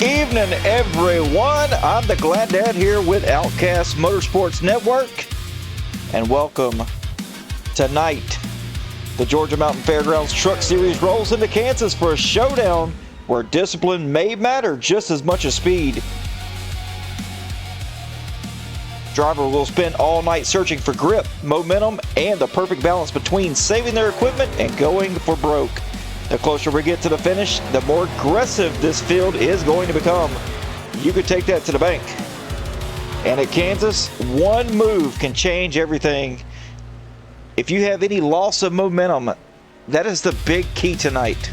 evening, everyone. I'm the Glad Dad here with Outcast Motorsports Network, and welcome. Tonight, the Georgia Mountain Fairgrounds Truck Series rolls into Kansas for a showdown where discipline may matter just as much as speed. Driver will spend all night searching for grip, momentum, and the perfect balance between saving their equipment and going for broke. The closer we get to the finish, the more aggressive this field is going to become. You could take that to the bank. And at Kansas, one move can change everything. If you have any loss of momentum, that is the big key tonight.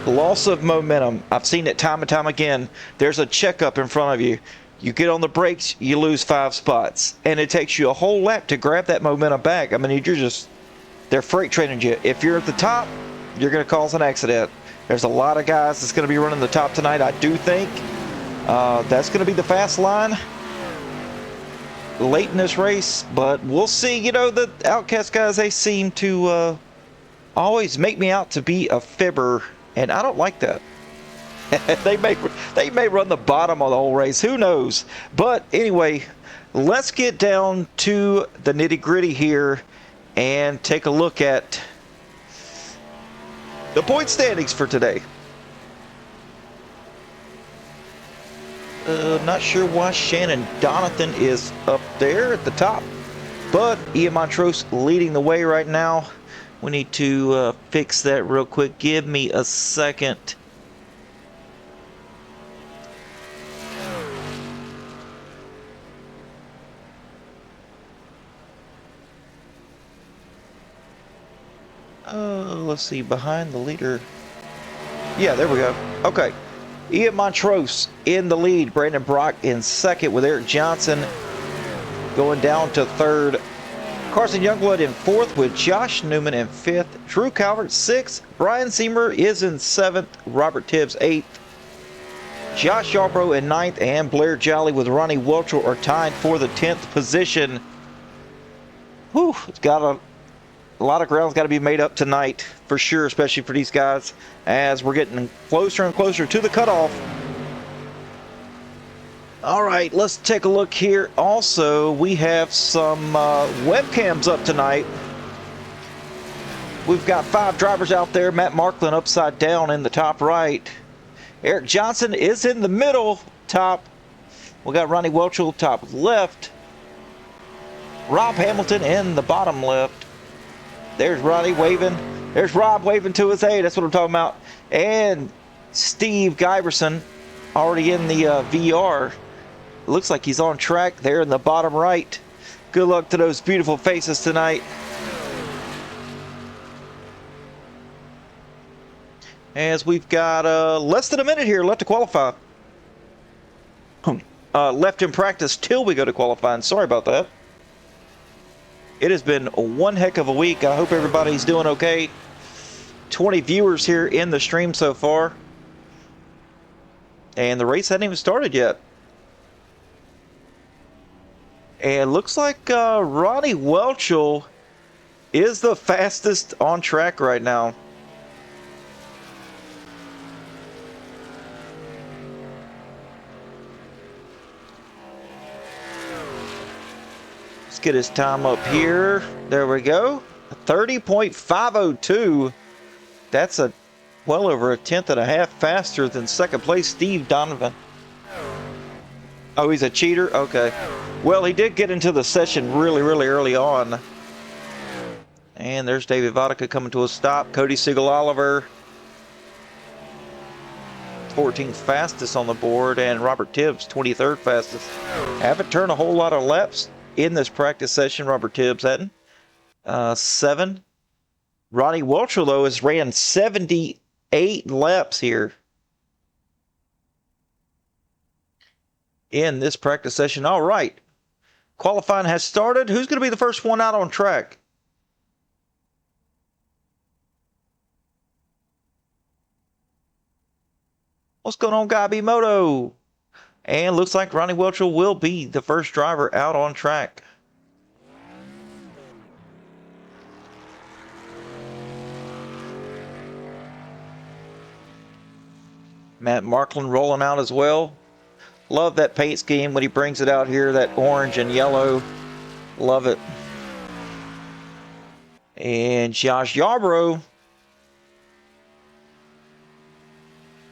Loss of momentum. I've seen it time and time again. There's a checkup in front of you. You get on the brakes, you lose 5 spots. And it takes you a whole lap to grab that momentum back. I mean, they're freight training you. If you're at the top, you're going to cause an accident. There's a lot of guys that's going to be running the top tonight. I do think that's going to be the fast line late in this race, but we'll see. You know, the Outcast guys, they seem to always make me out to be a fibber, and I don't like that. they may run the bottom of the whole race. Who knows? But anyway, let's get down to the nitty-gritty here and take a look at the point standings for today. Not sure why Shannon Donathan is up there at the top, but Ian Montrose leading the way right now. We need to fix that real quick. Give me a second. Let's see, behind the leader. Yeah, there we go. Okay. Ian Montrose in the lead. Brandon Brock in second with Eric Johnson going down to third. Carson Youngblood in fourth with Josh Newman in fifth. Drew Calvert sixth. Brian Seymour is in seventh. Robert Tibbs eighth. Josh Yarbrough in ninth. And Blair Jolly with Ronnie Welchel are tied for the 10th position. Whew, it's got a lot of ground's got to be made up tonight for sure, especially for these guys as we're getting closer and closer to the cutoff. All right, let's take a look here. Also, we have some webcams up tonight. We've got 5 drivers out there. Matt Marklin upside down in the top right. Eric Johnson is in the middle top. We got Ronnie Welchel top left. Rob Hamilton in the bottom left. There's Ronnie waving. There's Rob waving to his A. That's what I'm talking about. And Steve Giberson already in the VR. Looks like he's on track there in the bottom right. Good luck to those beautiful faces tonight. As we've got less than a minute here left to qualify. Left in practice till we go to qualifying. Sorry about that. It has been one heck of a week. I hope everybody's doing okay. 20 viewers here in the stream so far. And the race hadn't even started yet. And looks like Ronnie Welchel is the fastest on track right now. Let's get his time up here. There we go. 30.502. That's well over a tenth and a half faster than second place Steve Donovan. Oh, he's a cheater? Okay. Well, he did get into the session really early on. And there's David Vodka coming to a stop. Cody Siegel-Oliver, 14th fastest on the board, and Robert Tibbs, 23rd fastest. Haven't turned a whole lot of laps in this practice session. Robert Tibbs hadn't. 7. Ronnie Welchel, though, has ran 78 laps here in this practice session. All right. Qualifying has started. Who's going to be the first one out on track? What's going on, Gabi Moto? And looks like Ronnie Welchel will be the first driver out on track. Matt Marklin rolling out as well. Love that paint scheme when he brings it out here, that orange and yellow. Love it. And Josh Yarbrough.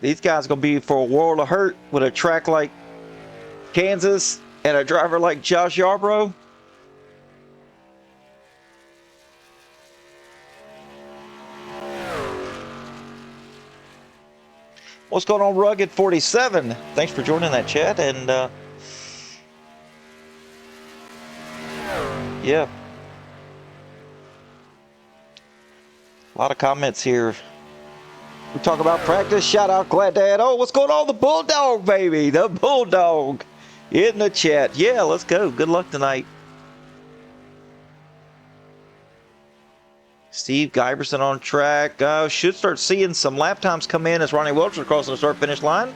These guys are going to be for a world of hurt with a track like Kansas and a driver like Josh Yarbrough. What's going on, Rugged 47? Thanks for joining that chat. And yeah, a lot of comments here. We talk about practice. Shout out, Glad Dad. Oh, what's going on? The Bulldog, baby. The Bulldog in the chat. Yeah, let's go. Good luck tonight. Steve Giberson on track. Should start seeing some lap times come in as Ronnie Welcher crossing the start-finish line.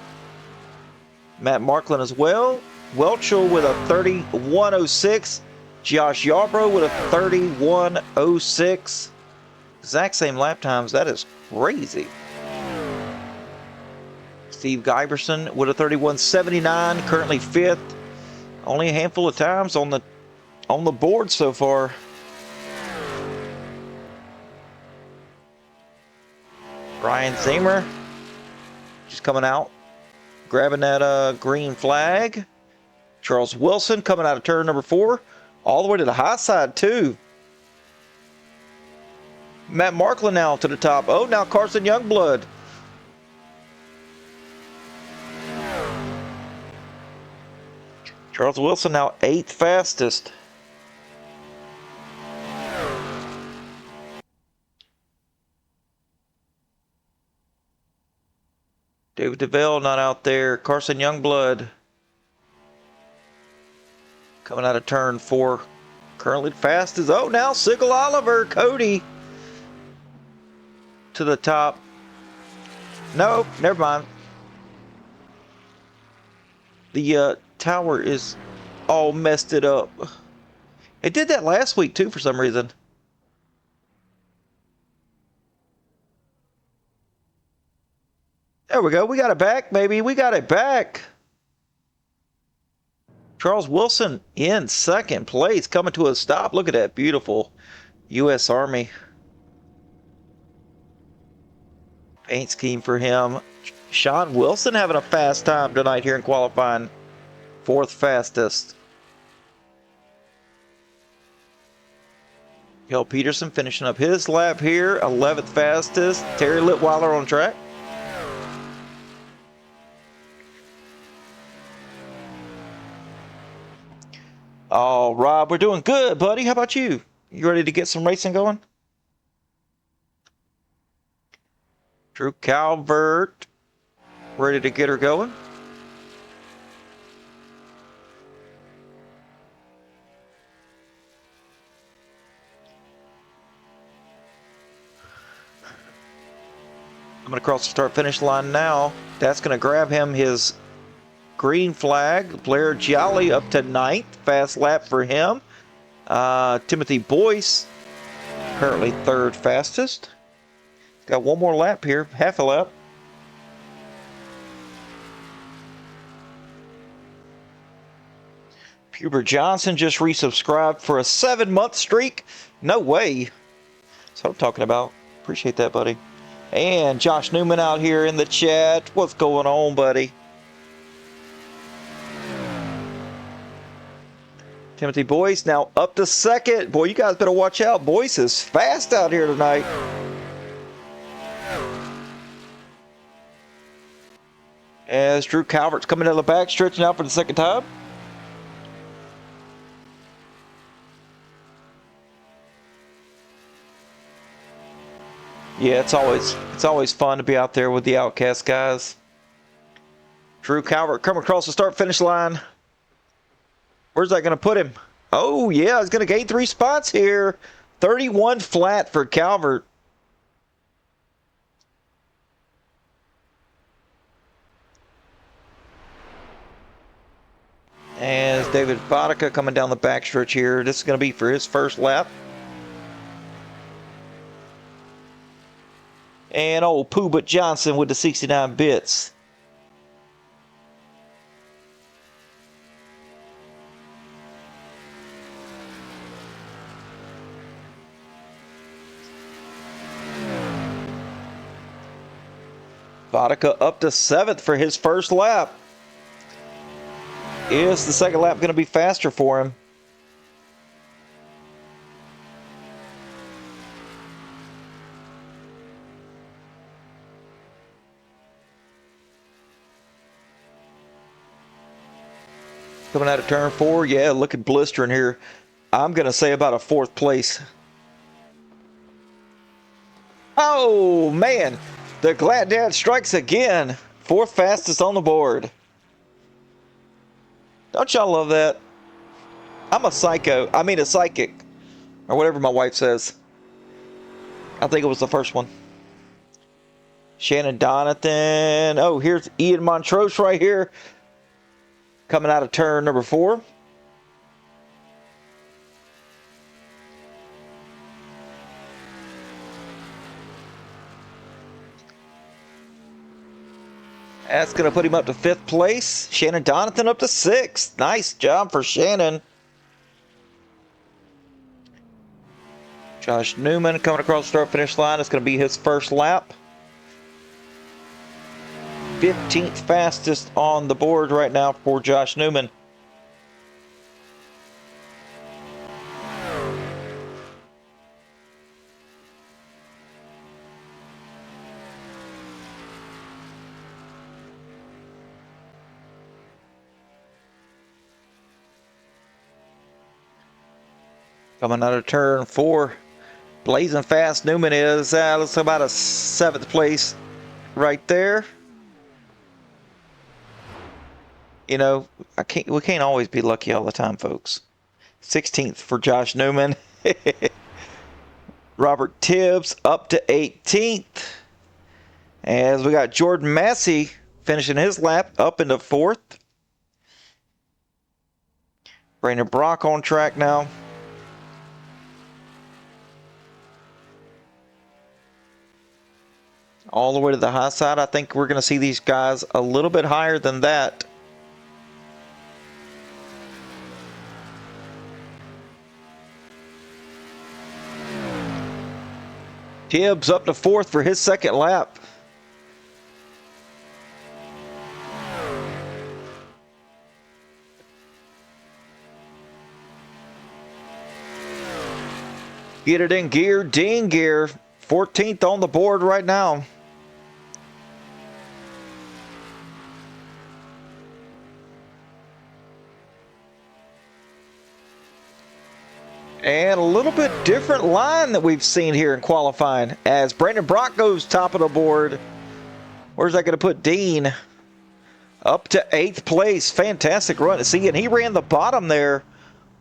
Matt Marklin as well. Welcher with a 31.06. Josh Yarbrough with a 31.06. Exact same lap times. That is crazy. Steve Giberson with a 31.79, currently 5th. Only a handful of times on the board so far. Ryan Zamer just coming out, grabbing that green flag. Charles Wilson coming out of turn number 4, all the way to the high side too. Matt Marklin now to the top. Oh, now Carson Youngblood. Charles Wilson now 8th fastest. David DeVille not out there. Carson Youngblood coming out of turn 4. Currently fastest. Oh, now Sigel Oliver. Cody to the top. No, never mind. The tower is all messed it up. It did that last week too for some reason. There we go. We got it back, baby. We got it back. Charles Wilson in 2nd place, coming to a stop. Look at that beautiful U.S. Army paint scheme for him. Sean Wilson having a fast time tonight here in qualifying. 4th fastest. Hill Peterson finishing up his lap here. 11th fastest. Terry Litweiler on track. Oh, Rob, we're doing good, buddy. How about you? You ready to get some racing going? Drew Calvert, ready to get her going. I'm going to cross the start-finish line now. That's going to grab him his green flag. Blair Gialli up to 9th. Fast lap for him. Timothy Boyce, currently 3rd fastest. Got one more lap here, half a lap. Huber Johnson just resubscribed for a 7-month streak. No way. That's what I'm talking about. Appreciate that, buddy. And Josh Newman out here in the chat. What's going on, buddy? Timothy Boyce now up to 2nd. Boy, you guys better watch out. Boyce is fast out here tonight. As Drew Calvert's coming down the back stretch now for the 2nd time. Yeah, it's always fun to be out there with the Outcast guys. Drew Calvert coming across the start-finish line. Where's that going to put him? Oh, yeah, he's going to gain 3 spots here. 31 flat for Calvert. As David Vodka coming down the backstretch here. This is going to be for his first lap. And old Poobah Johnson with the 69 bits. Vodka up to 7th for his first lap. Is the second lap going to be faster for him? Coming out of turn 4, yeah, looking blistering here. I'm going to say about a 4th place. Oh, man. The Glad Dad strikes again. 4th fastest on the board. Don't y'all love that? I'm a psycho. I mean a psychic. Or whatever my wife says. I think it was the first one. Shannon Donathan. Oh, here's Ian Montrose right here. Coming out of turn number 4. That's going to put him up to 5th place. Shannon Donathan up to 6th. Nice job for Shannon. Josh Newman coming across the start-finish line. It's going to be his first lap. 15th fastest on the board right now for Josh Newman. Coming out of turn 4, blazing fast. Newman is looks about a 7th place right there. You know, we can't always be lucky all the time, folks. 16th for Josh Newman. Robert Tibbs up to 18th. As we got Jordan Massey finishing his lap up into 4th. Brandon Brock on track now. All the way to the high side. I think we're going to see these guys a little bit higher than that. Tibbs up to 4th for his second lap. Get it in gear, Dean gear. 14th on the board right now. And a little bit different line that we've seen here in qualifying as Brandon Brock goes top of the board. Where's that going to put Dean? Up to 8th place. Fantastic run. See, and he ran the bottom there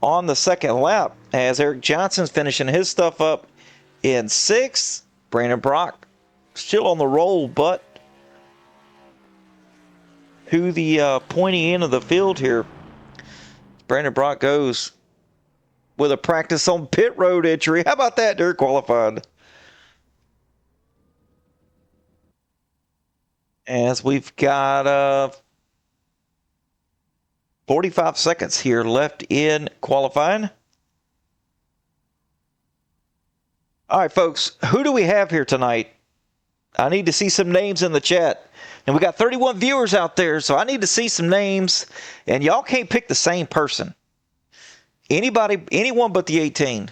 on the second lap as Eric Johnson's finishing his stuff up in 6th. Brandon Brock still on the roll, but who the pointy end of the field here. Brandon Brock goes with a practice on pit road entry. How about that? They're qualified. As we've got 45 seconds here left in qualifying. All right, folks, who do we have here tonight? I need to see some names in the chat. And we got 31 viewers out there, so I need to see some names. And y'all can't pick the same person. Anybody, anyone but the 18.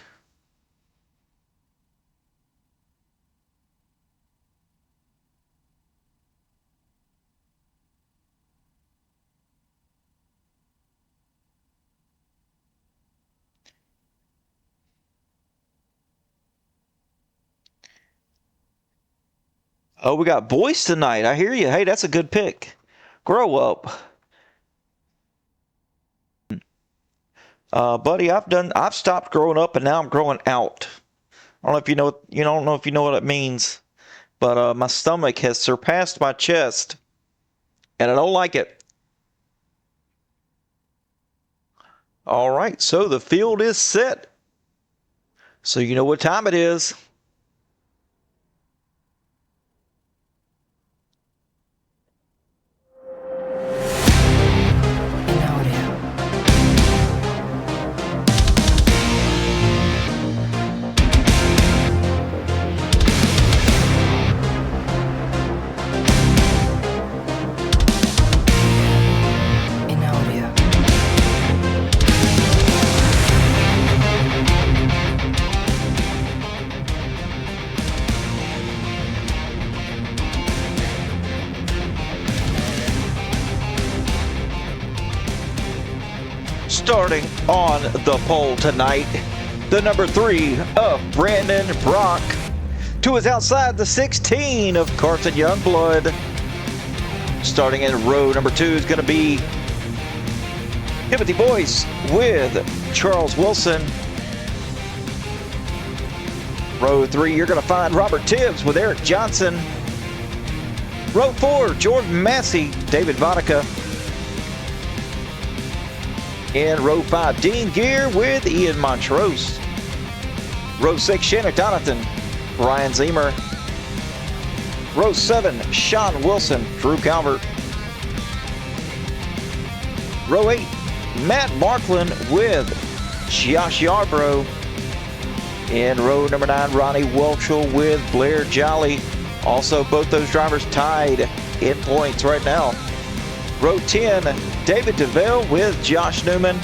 Oh, we got boys tonight. I hear you. Hey, that's a good pick. Grow up. Buddy, I've stopped growing up and now I'm growing out. I don't know if you know what it means, but my stomach has surpassed my chest and I don't like it. All right, so the field is set. So you know what time it is. Starting on the pole tonight, the number 3 of Brandon Brock. To his outside, the 16 of Carson Youngblood. Starting in row number 2 is going to be Timothy Boyce with Charles Wilson. Row 3, you're going to find Robert Tibbs with Eric Johnson. Row 4, Jordan Massey, David Vodka. In row 5, Dean Gear with Ian Montrose. Row 6, Shannon Donathan, Ryan Zemer. Row 7, Sean Wilson, Drew Calvert. Row 8, Matt Markland with Josh Yarbrough. In row number 9, Ronnie Welchel with Blair Jolly. Also, both those drivers tied in points right now. Row 10, David DeVille with Josh Newman.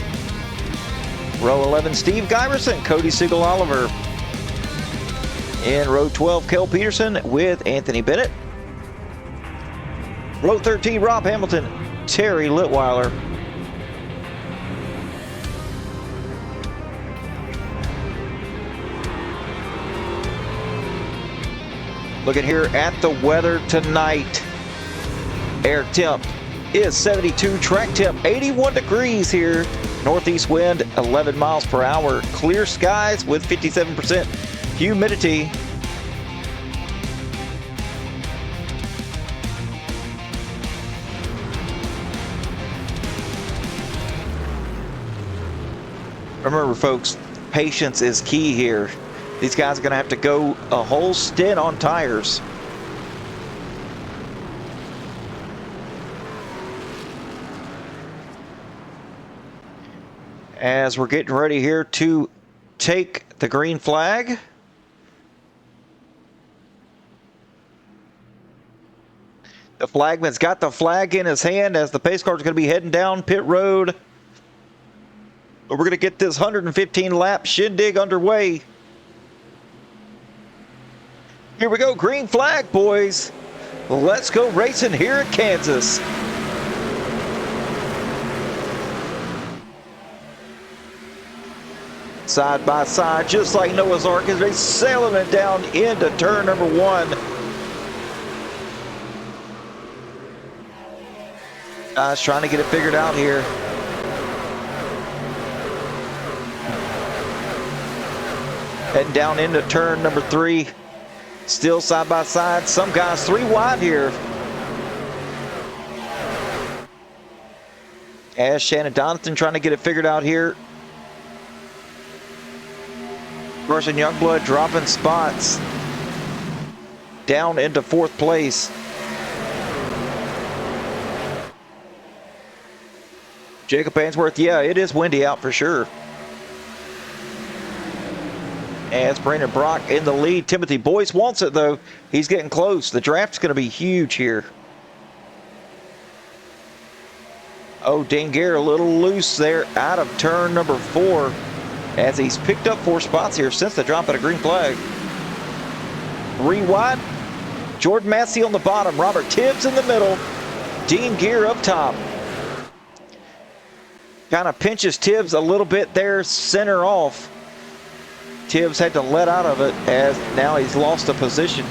Row 11, Steve Giverson, Cody Siegel-Oliver. In row 12, Kel Peterson with Anthony Bennett. Row 13, Rob Hamilton, Terry Litweiler. Looking here at the weather tonight. Air temp is 72, track temp 81 degrees here. Northeast wind 11 miles per hour. Clear skies with 57% humidity. Remember, folks, patience is key here. These guys are going to have to go a whole stint on tires. As we're getting ready here to take the green flag. The flagman's got the flag in his hand as the pace car is going to be heading down pit road. But we're going to get this 115 lap shindig underway. Here we go, green flag, boys. Let's go racing here at Kansas. Side by side, just like Noah's Ark, as they're sailing it down into turn number 1. Guys trying to get it figured out here. Heading down into turn number 3. Still side by side. Some guys 3 wide here. As Shannon Donathan trying to get it figured out here. Carson Youngblood dropping spots. Down into 4th place. Jacob Ainsworth, yeah, it is windy out for sure. As Brandon Brock in the lead. Timothy Boyce wants it, though. He's getting close. The draft's going to be huge here. Oh, Danguerre a little loose there out of turn number 4 as he's picked up 4 spots here since the drop of the green flag. 3 wide. Jordan Massey on the bottom. Robert Tibbs in the middle. Dean Gear up top. Kind of pinches Tibbs a little bit there, center off. Tibbs had to let out of it as now he's lost a position.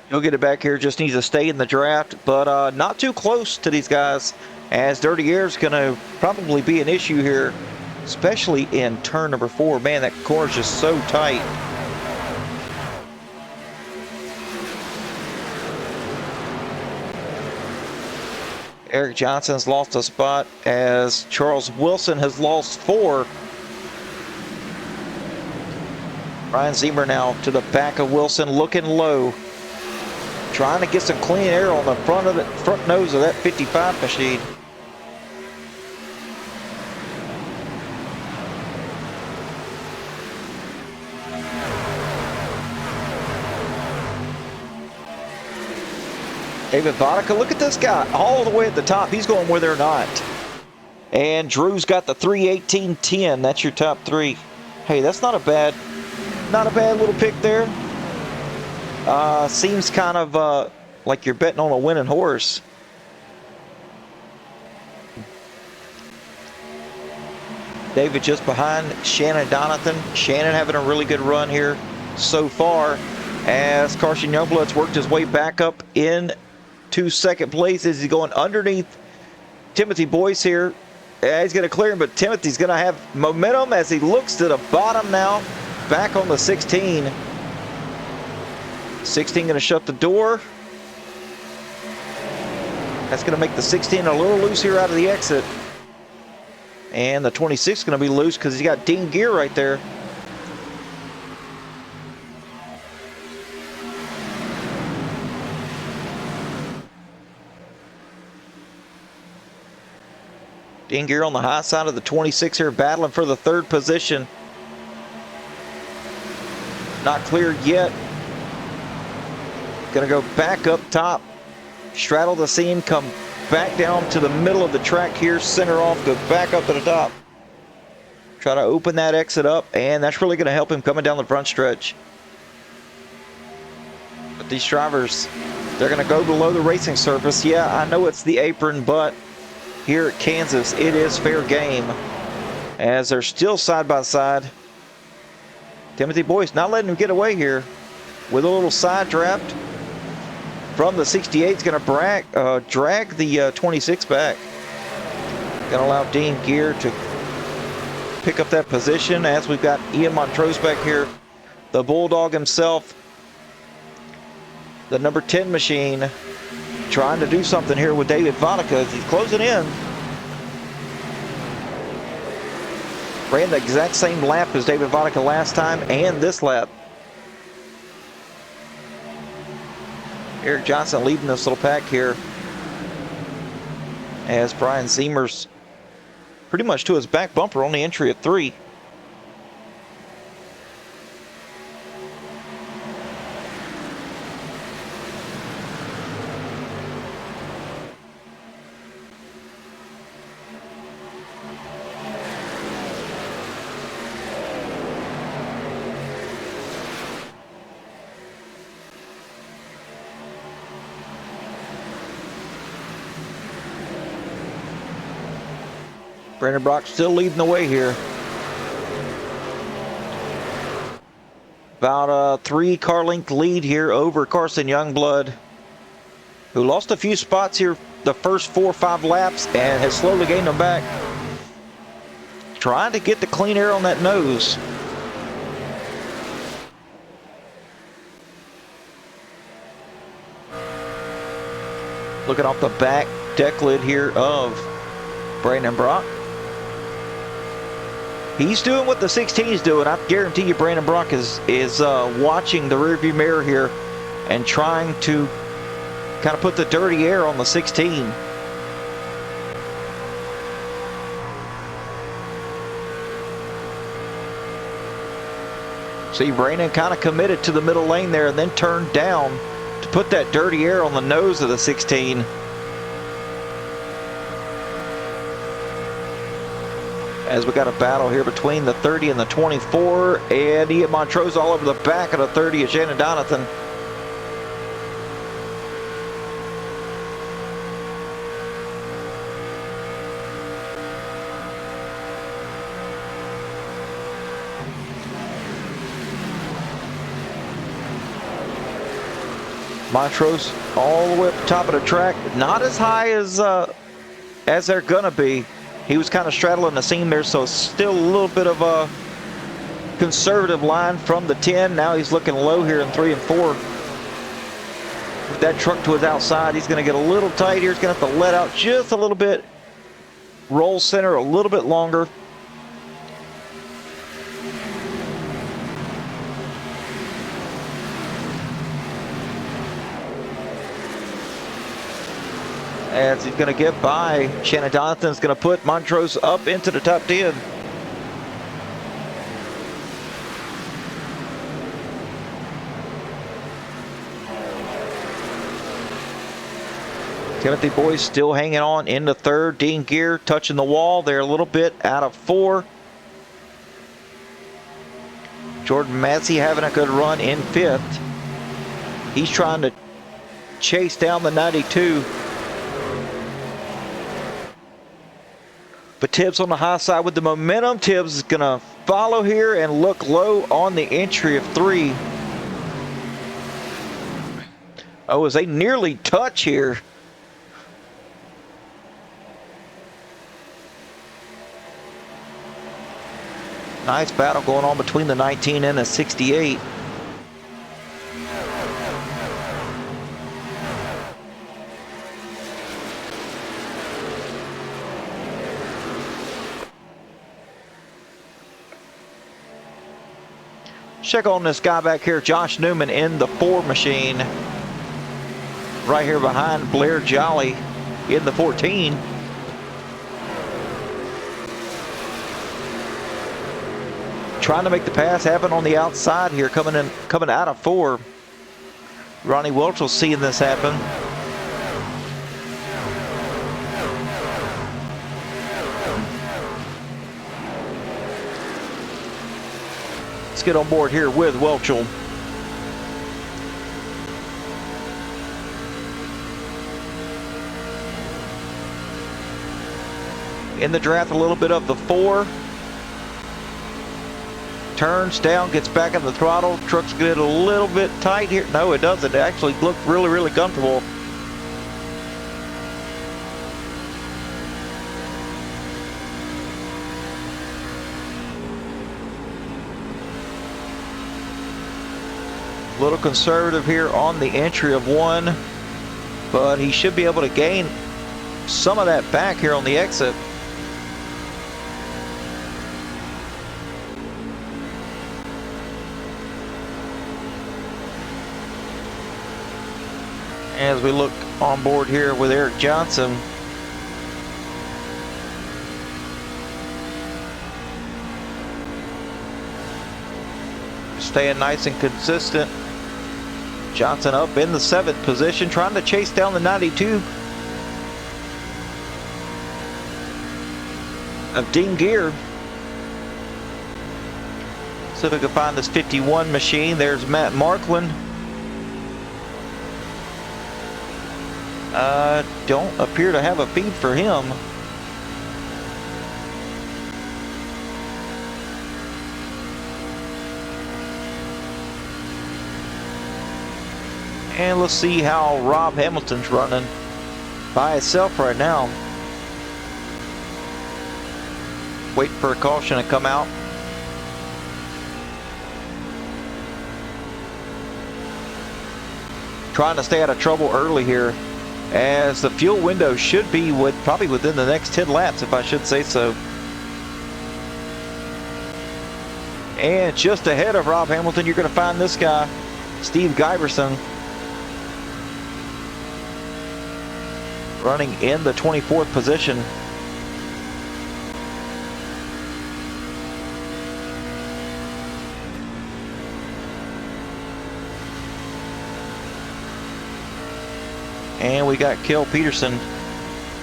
He'll get it back here, just needs to stay in the draft, but not too close to these guys as dirty air is going to probably be an issue here, especially in turn number 4. Man, that corner is just so tight. Eric Johnson's lost a spot as Charles Wilson has lost 4. Ryan Zemer now to the back of Wilson, looking low. Trying to get some clean air on the front nose of that 55 machine. David Vodka, look at this guy all the way at the top. He's going where they're not. And Drew's got the 3:18.10. That's your top 3. Hey, that's not a bad little pick there. Seems kind of like you're betting on a winning horse. David just behind Shannon Donathan. Shannon having a really good run here so far as Carson Youngblood's worked his way back up into second place as he's going underneath Timothy Boyce here. He's going to clear him, but Timothy's going to have momentum as he looks to the bottom now. Back on the 16. 16 going to shut the door. That's going to make the 16 a little loose here out of the exit. And the 26 is going to be loose because he's got Dean Gear right there. Dean Gear on the high side of the 26 here, battling for the third position. Not cleared yet. Going to go back up top, straddle the seam, come back down to the middle of the track here, center off, go back up to the top. Try to open that exit up, and that's really going to help him coming down the front stretch. But these drivers, they're going to go below the racing surface. Yeah, I know it's the apron, but here at Kansas, it is fair game as they're still side by side. Timothy Boyce not letting him get away here with a little side draft from the 68. Is going to drag the 26 back. Going to allow Dean Gear to pick up that position as we've got Ian Montrose back here, the Bulldog himself, the number 10 machine, trying to do something here with David Vodicka as he's closing in. Ran the exact same lap as David Vodicka last time and this lap. Eric Johnson leading this little pack here as Brian Zemer's pretty much to his back bumper on the entry at 3. Brandon Brock still leading the way here. About a 3-car length lead here over Carson Youngblood, who lost a few spots here the first 4 or 5 laps and has slowly gained them back. Trying to get the clean air on that nose. Looking off the back deck lid here of Brandon Brock. He's doing what the 16 is doing. I guarantee you Brandon Brock is watching the rearview mirror here and trying to kind of put the dirty air on the 16. See, Brandon kind of committed to the middle lane there and then turned down to put that dirty air on the nose of the 16. As we got a battle here between the 30 and the 24, and Ian Montrose all over the back of the 30 of Shannon Donathan. Montrose all the way up the top of the track, not as high as they're gonna be. He was kind of straddling the seam there, so still a little bit of a conservative line from the 10. Now he's looking low here in 3 and 4. With that truck to his outside, he's going to get a little tight here. He's going to have to let out just a little bit. Roll center a little bit longer. As he's going to get by, Shannon Donathan's going to put Montrose up into the top 10. Timothy Boyce still hanging on in the 3rd. Dean Gear touching the wall there a little bit out of 4. Jordan Massey having a good run in 5th. He's trying to chase down the 92. But Tibbs on the high side with the momentum. Tibbs is going to follow here and look low on the entry of 3. Oh, as they nearly touch here. Nice battle going on between the 19 and the 68. Check on this guy back here, Josh Newman in the 4 machine. Right here behind Blair Jolly in the 14. Trying to make the pass happen on the outside here, coming out of 4. Ronnie Welch will seeing this happen. Let's get on board here with Welchel. In the draft, a little bit of the 4. Turns down, gets back in the throttle. Truck's get a little bit tight here. No, it doesn't. It actually looked really, really comfortable. A little conservative here on the entry of 1, but he should be able to gain some of that back here on the exit. As we look on board here with Eric Johnson. Staying nice and consistent. Johnson up in the 7th position, trying to chase down the 92 of Dean Gear. See if we can find this 51 machine. There's Matt Markland. Don't appear to have a feed for him. And let's see how Rob Hamilton's running by himself right now. Waiting for a caution to come out. Trying to stay out of trouble early here, as the fuel window should be probably within the next 10 laps, if I should say so. And just ahead of Rob Hamilton, you're going to find this guy, Steve Giberson, running in the 24th position. And we got Kel Peterson.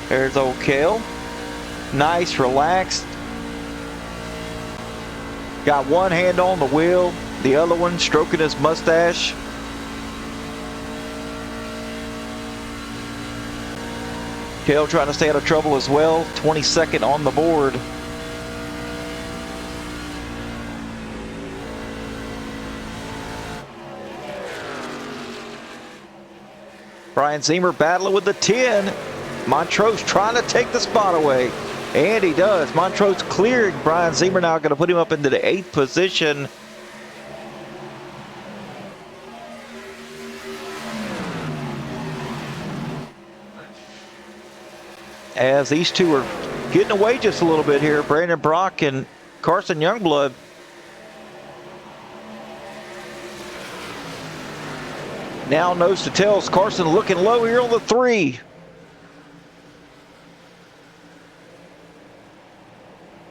There's old Kel. Nice, relaxed. Got one hand on the wheel, the other one stroking his mustache. Kel trying to stay out of trouble as well. 22nd on the board. Brian Ziemer battling with the 10. Montrose trying to take the spot away. And he does. Montrose clearing Brian Ziemer now, going to put him up into the 8th position. As these two are getting away just a little bit here, Brandon Brock and Carson Youngblood. Now nose to tails, Carson looking low here on the 3.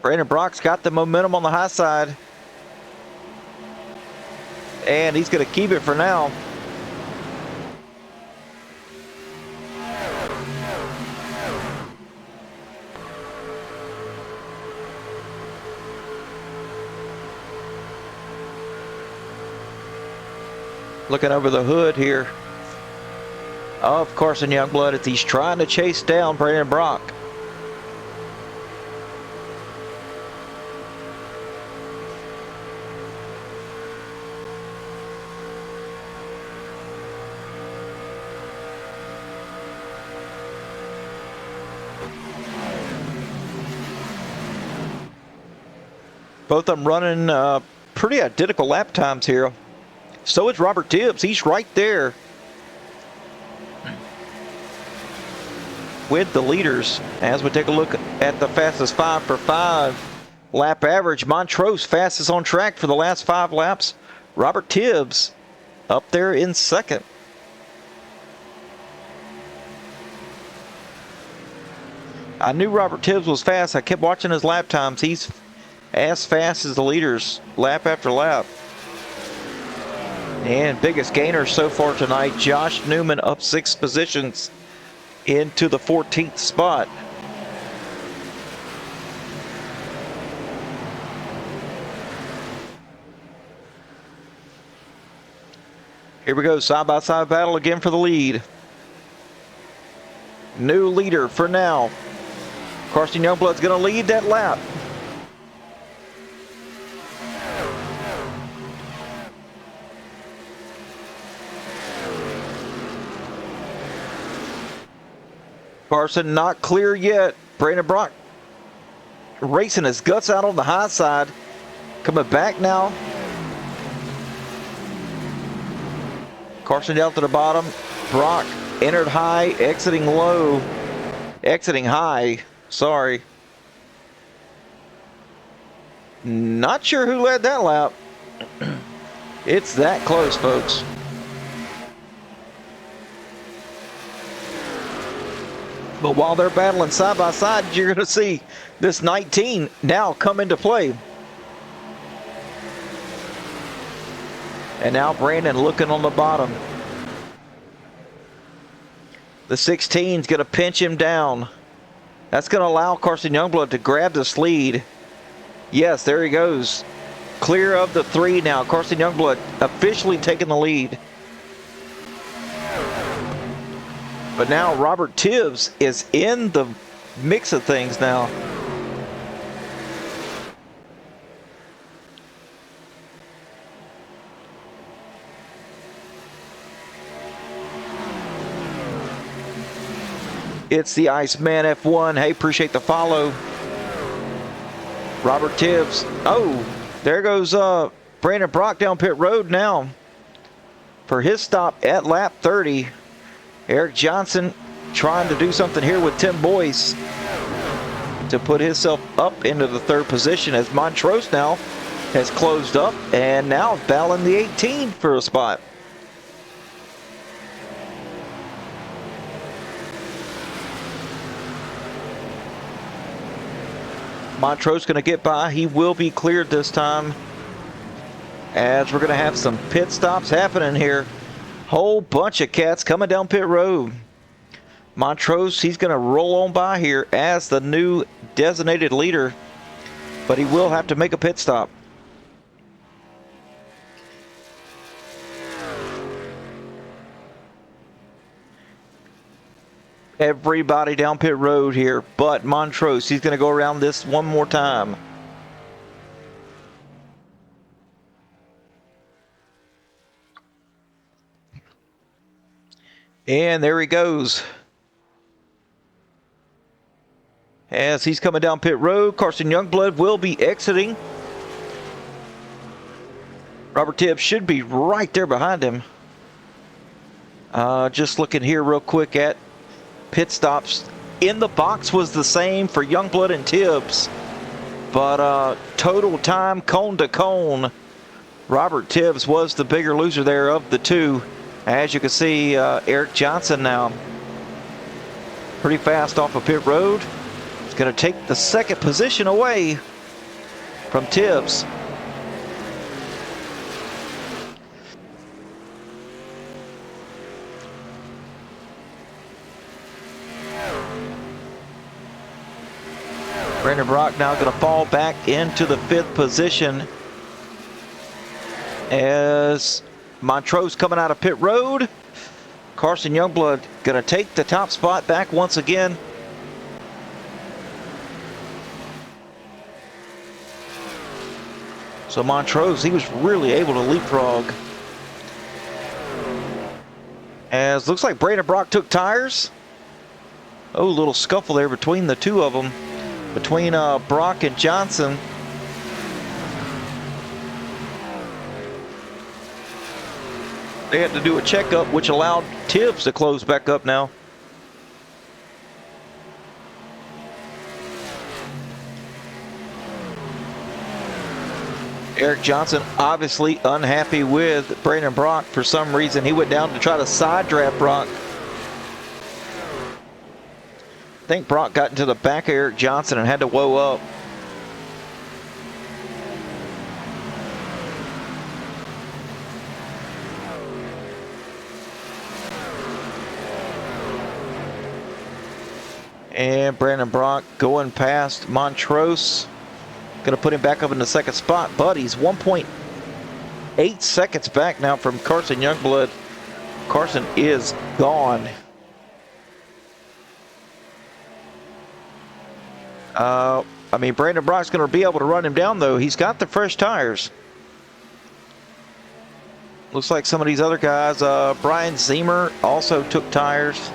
Brandon Brock's got the momentum on the high side. And he's going to keep it for now. Looking over the hood here of Carson Youngblood as he's trying to chase down Brandon Brock. Both of them running pretty identical lap times here. So is Robert Tibbs. He's right there with the leaders. As we take a look at the fastest 5 for 5 lap average, Montrose fastest on track for the last 5 laps. Robert Tibbs up there in second. I knew Robert Tibbs was fast. I kept watching his lap times. He's as fast as the leaders lap after lap. And biggest gainer so far tonight, Josh Newman up 6 positions into the 14th spot. Here we go, side-by-side battle again for the lead. New leader for now. Carson Youngblood's going to lead that lap. Carson not clear yet. Brandon Brock racing his guts out on the high side. Coming back now. Carson down to the bottom. Brock entered high, exiting low. Exiting high, sorry. Not sure who led that lap. It's that close, folks. But while they're battling side by side, you're going to see this 19 now come into play. And now Brandon looking on the bottom. The 16's going to pinch him down. That's going to allow Carson Youngblood to grab this lead. Yes, there he goes. Clear of the 3 now. Carson Youngblood officially taking the lead. But now Robert Tibbs is in the mix of things now. It's the Iceman F1. Hey, appreciate the follow. Robert Tibbs. Oh, there goes Brandon Brock down pit road now for his stop at lap 30. Eric Johnson trying to do something here with Tim Boyce to put himself up into the 3rd position as Montrose now has closed up and now battling the 18 for a spot. Montrose going to get by. He will be cleared this time as we're going to have some pit stops happening here. Whole bunch of cats coming down pit road. Montrose, he's going to roll on by here as the new designated leader, but he will have to make a pit stop. Everybody down pit road here but Montrose. He's going to go around this one more time. And there he goes. As he's coming down pit road, Carson Youngblood will be exiting. Robert Tibbs should be right there behind him. Just looking here real quick at pit stops. In the box was the same for Youngblood and Tibbs. But total time, cone to cone, Robert Tibbs was the bigger loser there of the two. As you can see, Eric Johnson now pretty fast off of pit road. It's going to take the 2nd position away from Tibbs. Brandon Brock now going to fall back into the 5th position as Montrose coming out of pit road. Carson Youngblood going to take the top spot back once again. So Montrose, he was really able to leapfrog. As looks like Brandon Brock took tires. Oh, a little scuffle there between the two of them. Between Brock and Johnson. They had to do a checkup, which allowed Tibbs to close back up now. Eric Johnson obviously unhappy with Brandon Brock. For some reason, he went down to try to side draft Brock. I think Brock got into the back of Eric Johnson and had to woe up. And Brandon Brock going past Montrose. Going to put him back up in the second spot, but he's 1.8 seconds back now from Carson Youngblood. Carson is gone. I mean, Brandon Brock's going to be able to run him down, though. He's got the fresh tires. Looks like some of these other guys, Brian Zemer also took tires.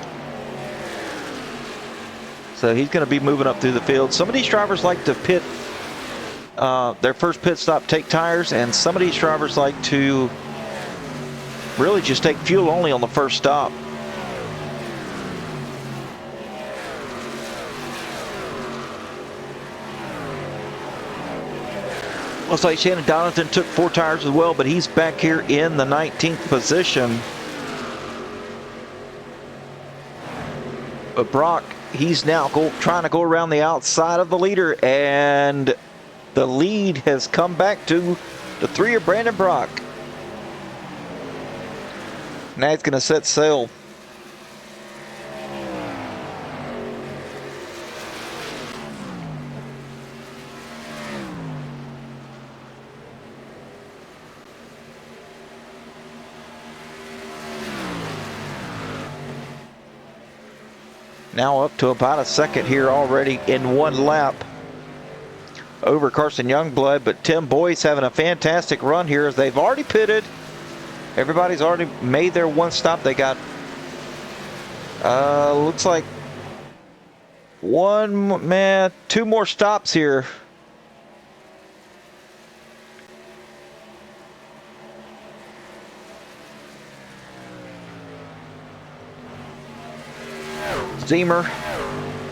So he's going to be moving up through the field. Some of these drivers like to pit their first pit stop, take tires, and some of these drivers like to really just take fuel only on the first stop. Looks like Shannon Donington took 4 tires as well, but he's back here in the 19th position. But Brock, he's now trying to go around the outside of the leader, and the lead has come back to the 3 of Brandon Brock. Now he's going to set sail. Now up to about a second here already in one lap over Carson Youngblood, but Tim Boyce having a fantastic run here as they've already pitted. Everybody's already made their one stop. They got, looks like 2 more stops here. Zemer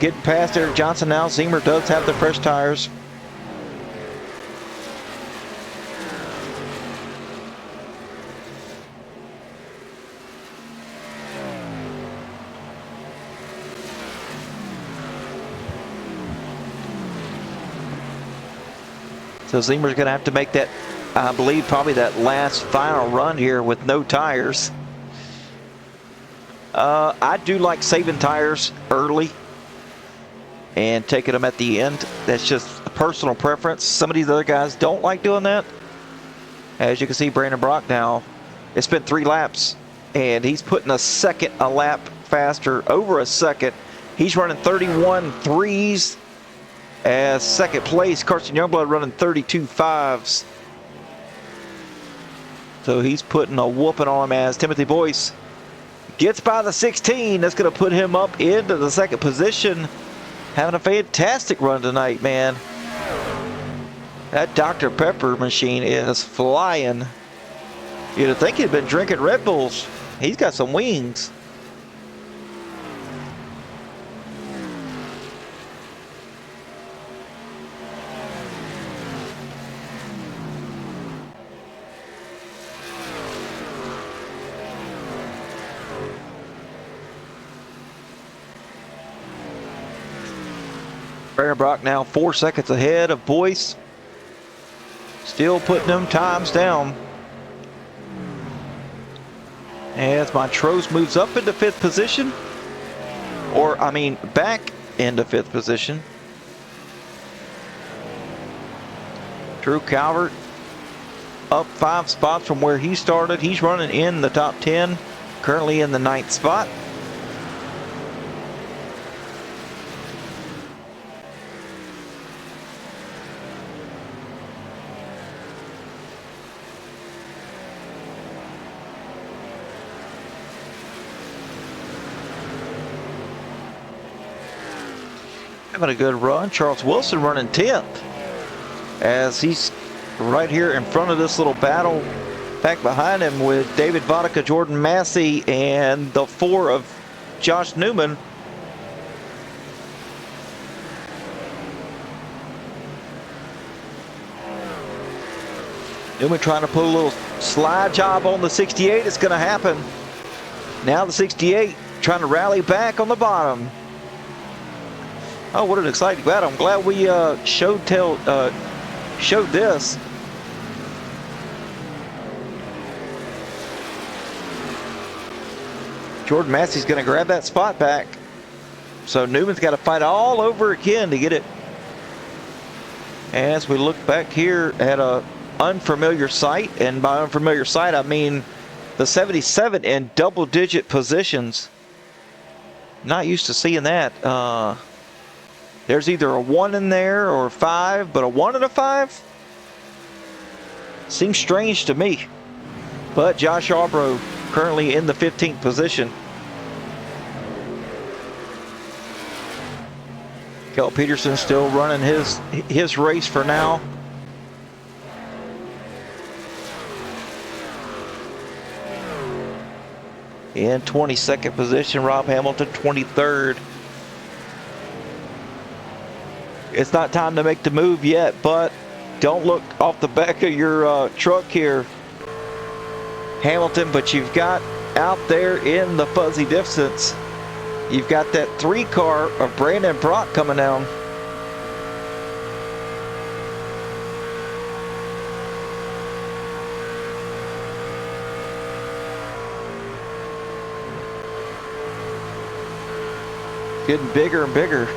getting past Eric Johnson now. Zemer does have the fresh tires. So Zemer's going to have to make that, I believe, probably that last final run here with no tires. I do like saving tires early and taking them at the end. That's just a personal preference. Some of these other guys don't like doing that. As you can see, Brandon Brock now, it's been 3 laps, and he's putting a second a lap faster, over a second. He's running 31.3s as second place. Carson Youngblood running 32.5s. So he's putting a whooping on him as Timothy Boyce gets by the 16. That's going to put him up into the second position. Having a fantastic run tonight, man. That Dr. Pepper machine is flying. You'd have think he'd been drinking Red Bulls. He's got some wings. Brandon Brock now 4 seconds ahead of Boyce. Still putting them times down. As Montrose moves up into 5th position. Or, I mean, back into 5th position. Drew Calvert up 5 spots from where he started. He's running in the top 10. Currently in the 9th spot. Having a good run. Charles Wilson running 10th as he's right here in front of this little battle Back behind him with David Vodka, Jordan Massey, and the 4 of Josh Newman. Newman trying to put a little slide job on the 68. It's going to happen. Now the 68 trying to rally back on the bottom. Oh, what an exciting battle. I'm glad we showed this. Jordan Massey's going to grab that spot back. So Newman's got to fight all over again to get it. As we look back here at a unfamiliar sight, and by unfamiliar sight I mean the 77 in double-digit positions. Not used to seeing that. There's either a 1 in there or a 5, but a 1 and a 5 seems strange to me. But Josh Arbrough currently in the 15th position. Kel Peterson still running his race for now. In 22nd position, Rob Hamilton, 23rd. It's not time to make the move yet, but don't look off the back of your truck here, Hamilton. But you've got out there in the fuzzy distance, you've got that 3 car of Brandon Brock coming down. Getting bigger and bigger.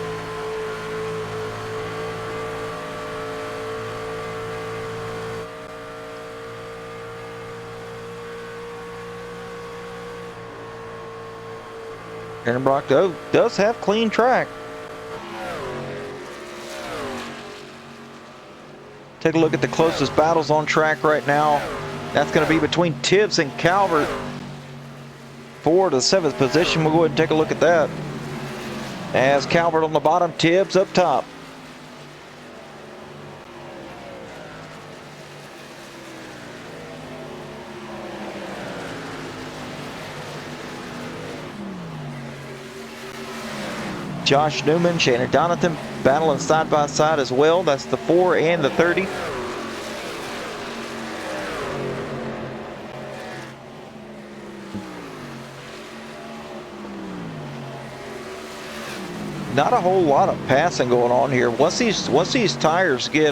Aaron Brock does have clean track. Take a look at the closest battles on track right now. That's going to be between Tibbs and Calvert for the 7th position. We'll go ahead and take a look at that. As Calvert on the bottom, Tibbs up top. Josh Newman, Shannon Donathan battling side by side as well. That's the 4 and the 30. Not a whole lot of passing going on here. Once these tires get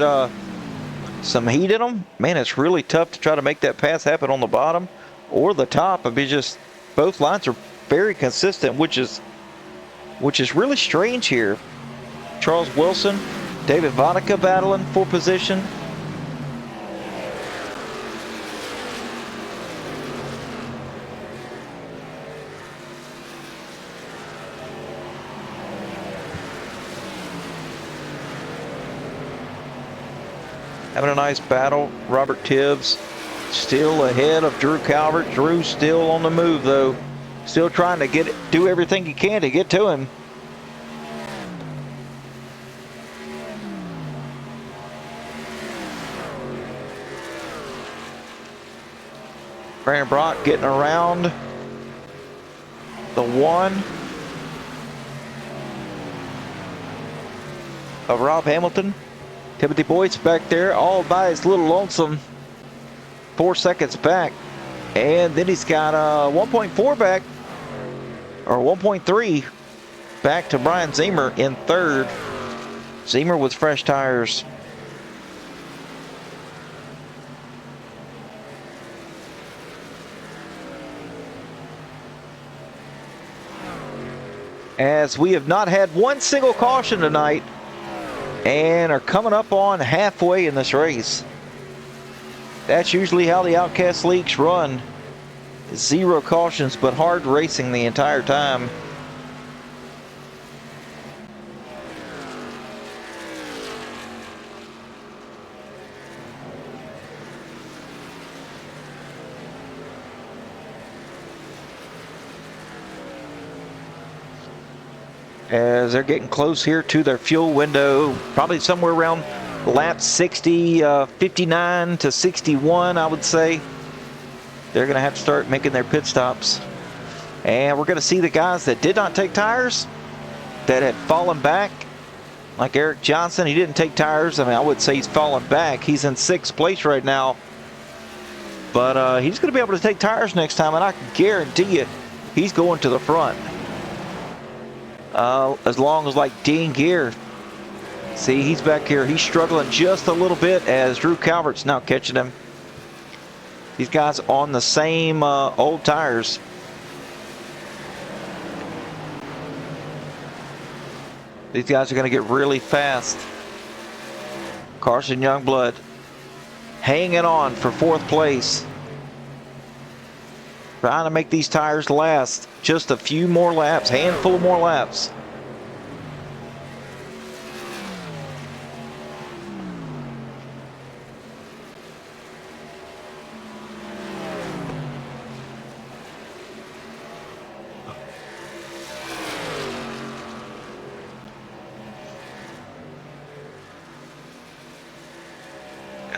some heat in them, man, it's really tough to try to make that pass happen on the bottom or the top. I mean, just both lines are very consistent, which is really strange here. Charles Wilson, David Vodka battling for position. Having a nice battle. Robert Tibbs still ahead of Drew Calvert. Drew still on the move though. Still trying to do everything he can to get to him. Brandon Brock getting around the 1 of Rob Hamilton. Timothy Boyd's back there all by his little lonesome. 4 seconds back. And then he's got 1.4 back, or 1.3 back to Brian Zemer in 3rd. Zemer with fresh tires. As we have not had one single caution tonight and are coming up on halfway in this race. That's usually how the Outcast Leagues run. 0 cautions, but hard racing the entire time. As they're getting close here to their fuel window, probably somewhere around lap 60, 59 to 61, I would say. they're going to have to start making their pit stops. And we're going to see the guys that did not take tires, that had fallen back, like Eric Johnson. He didn't take tires. I mean, I would say he's fallen back. He's in 6th place right now. But he's going to be able to take tires next time, and I can guarantee you he's going to the front. As long as, like, Dean Gear. See, he's back here. He's struggling just a little bit as Drew Calvert's now catching him. These guys on the same old tires. These guys are going to get really fast. Carson Youngblood hanging on for 4th place. Trying to make these tires last just a few more laps, handful of more laps.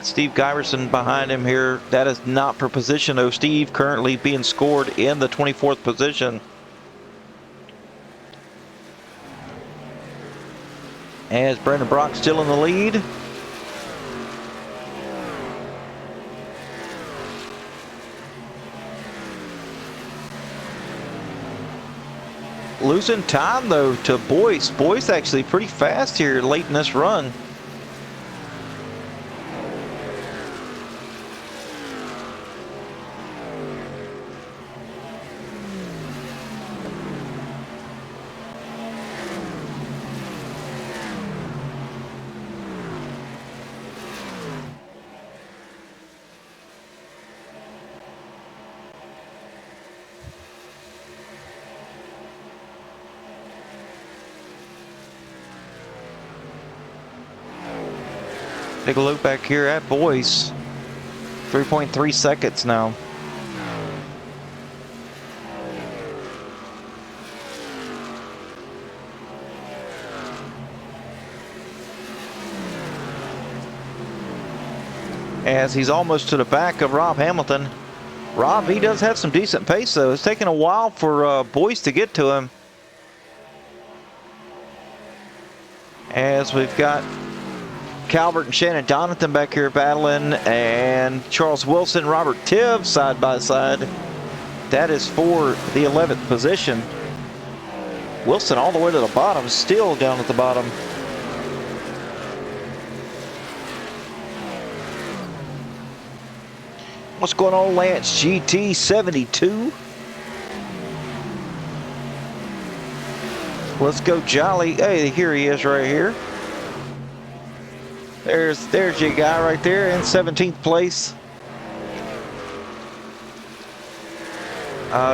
Steve Giverson behind him here. That is not for position, though. Steve currently being scored in the 24th position. As Brandon Brock still in the lead. Losing time, though, to Boyce. Boyce actually pretty fast here late in this run. Take a look back here at Boyce. 3.3 seconds now. As he's almost to the back of Rob Hamilton. Rob, he does have some decent pace, though. It's taking a while for Boyce to get to him. As we've got Calvert and Shannon Donington back here battling, and Charles Wilson, Robert Tibb side by side. That is for the 11th position. Wilson all the way to the bottom, still down at the bottom. What's going on, Lance GT 72? Let's go, Jolly. Hey, here he is right here. There's your guy right there in 17th place.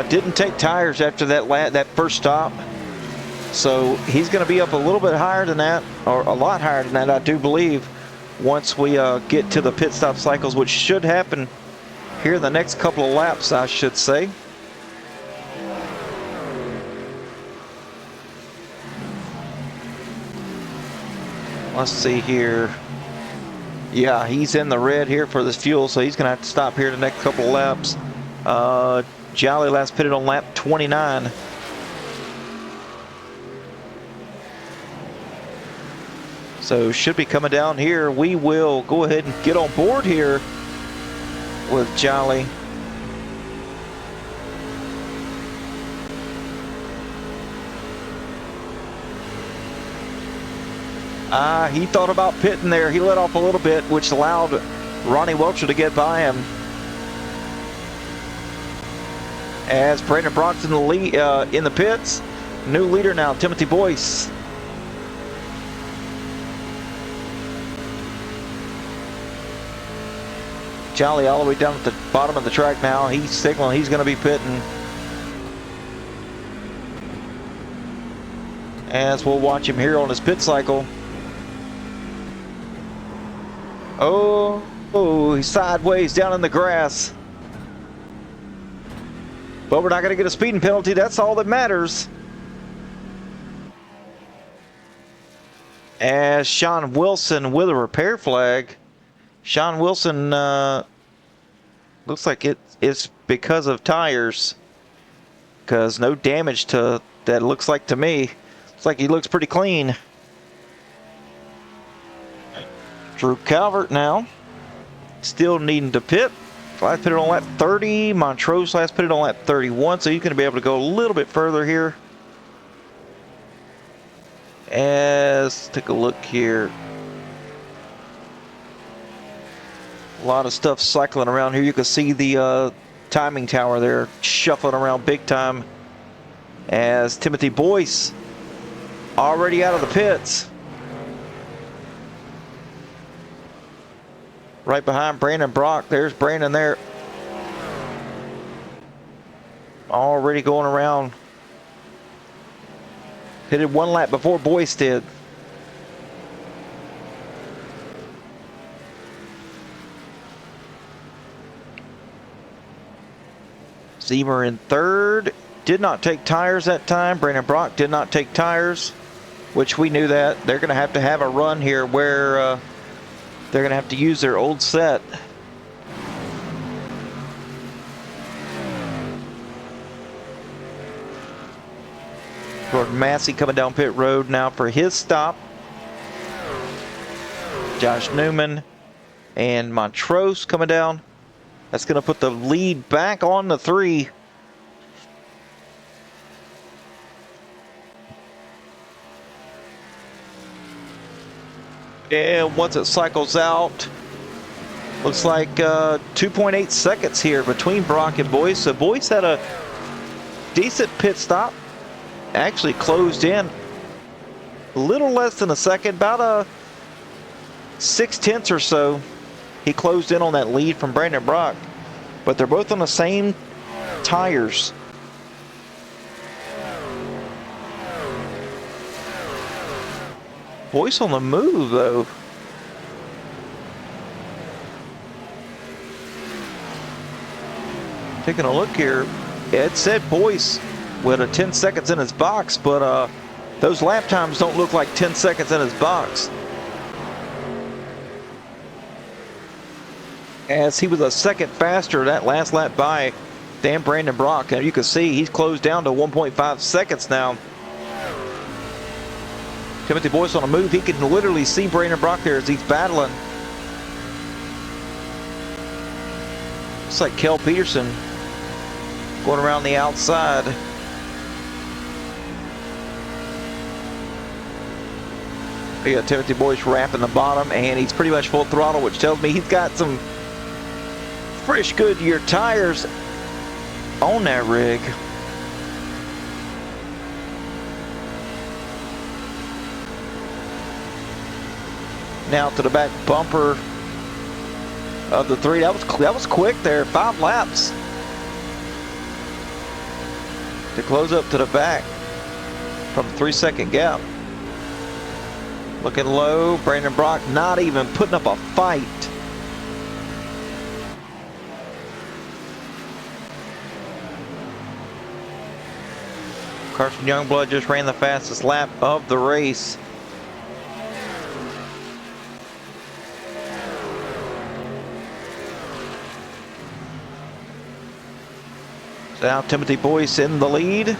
Didn't take tires after that first stop. So he's going to be up a little bit higher than that, or a lot higher than that, I do believe, once we get to the pit stop cycles, which should happen here in the next couple of laps, I should say. Let's see here. Yeah, he's in the red here for this fuel, so he's going to have to stop here the next couple of laps. Jolly last pitted on lap 29. So should be coming down here. We will go ahead and get on board here with Jolly. He thought about pitting there. He let off a little bit, which allowed Ronnie Welcher to get by him. As Brandon Brock's in the lead, in the pits. New leader now, Timothy Boyce. Jolly all the way down at the bottom of the track now. He's signaling he's going to be pitting. As we'll watch him here on his pit cycle. Oh, he's sideways down in the grass. But we're not going to get a speeding penalty. That's all that matters. As Sean Wilson with a repair flag. Sean Wilson looks like it's because of tires. Because no damage to that, looks like to me. Looks like he looks pretty clean. Drew Calvert now, still needing to pit. Last pitted on lap 30. Montrose last pitted on lap 31, so he's going to be able to go a little bit further here. Let's take a look here. A lot of stuff cycling around here. You can see the timing tower there shuffling around big time as Timothy Boyce already out of the pits. Right behind Brandon Brock. There's Brandon there. Already going around. Hit it one lap before Boyce did. Zemer in third. Did not take tires that time. Brandon Brock did not take tires, which we knew that. They're going to have a run here where they're going to have to use their old set. Gordon Massey coming down pit road now for his stop. Josh Newman and Montrose coming down. That's going to put the lead back on the 3. And once it cycles out, looks like 2.8 seconds here between Brock and Boyce. So Boyce had a decent pit stop. Actually closed in a little less than a second, about a 0.6 or so. He closed in on that lead from Brandon Brock, but they're both on the same tires. Boyce on the move, though. Taking a look here, it said Boyce with a 10 seconds in his box, but those lap times don't look like 10 seconds in his box. As he was a second faster that last lap by than Brandon Brock. And you can see he's closed down to 1.5 seconds now. Timothy Boyce on a move. He can literally see Brandon Brock there as he's battling. Looks like Kel Peterson going around the outside. We got Timothy Boyce wrapping the bottom, and he's pretty much full throttle, which tells me he's got some fresh Goodyear tires on that rig. Now to the back bumper of the 3. That was quick there. 5 laps to close up to the back from a 3-second gap. Looking low. Brandon Brock not even putting up a fight. Carson Youngblood just ran the fastest lap of the race. So now Timothy Boyce in the lead.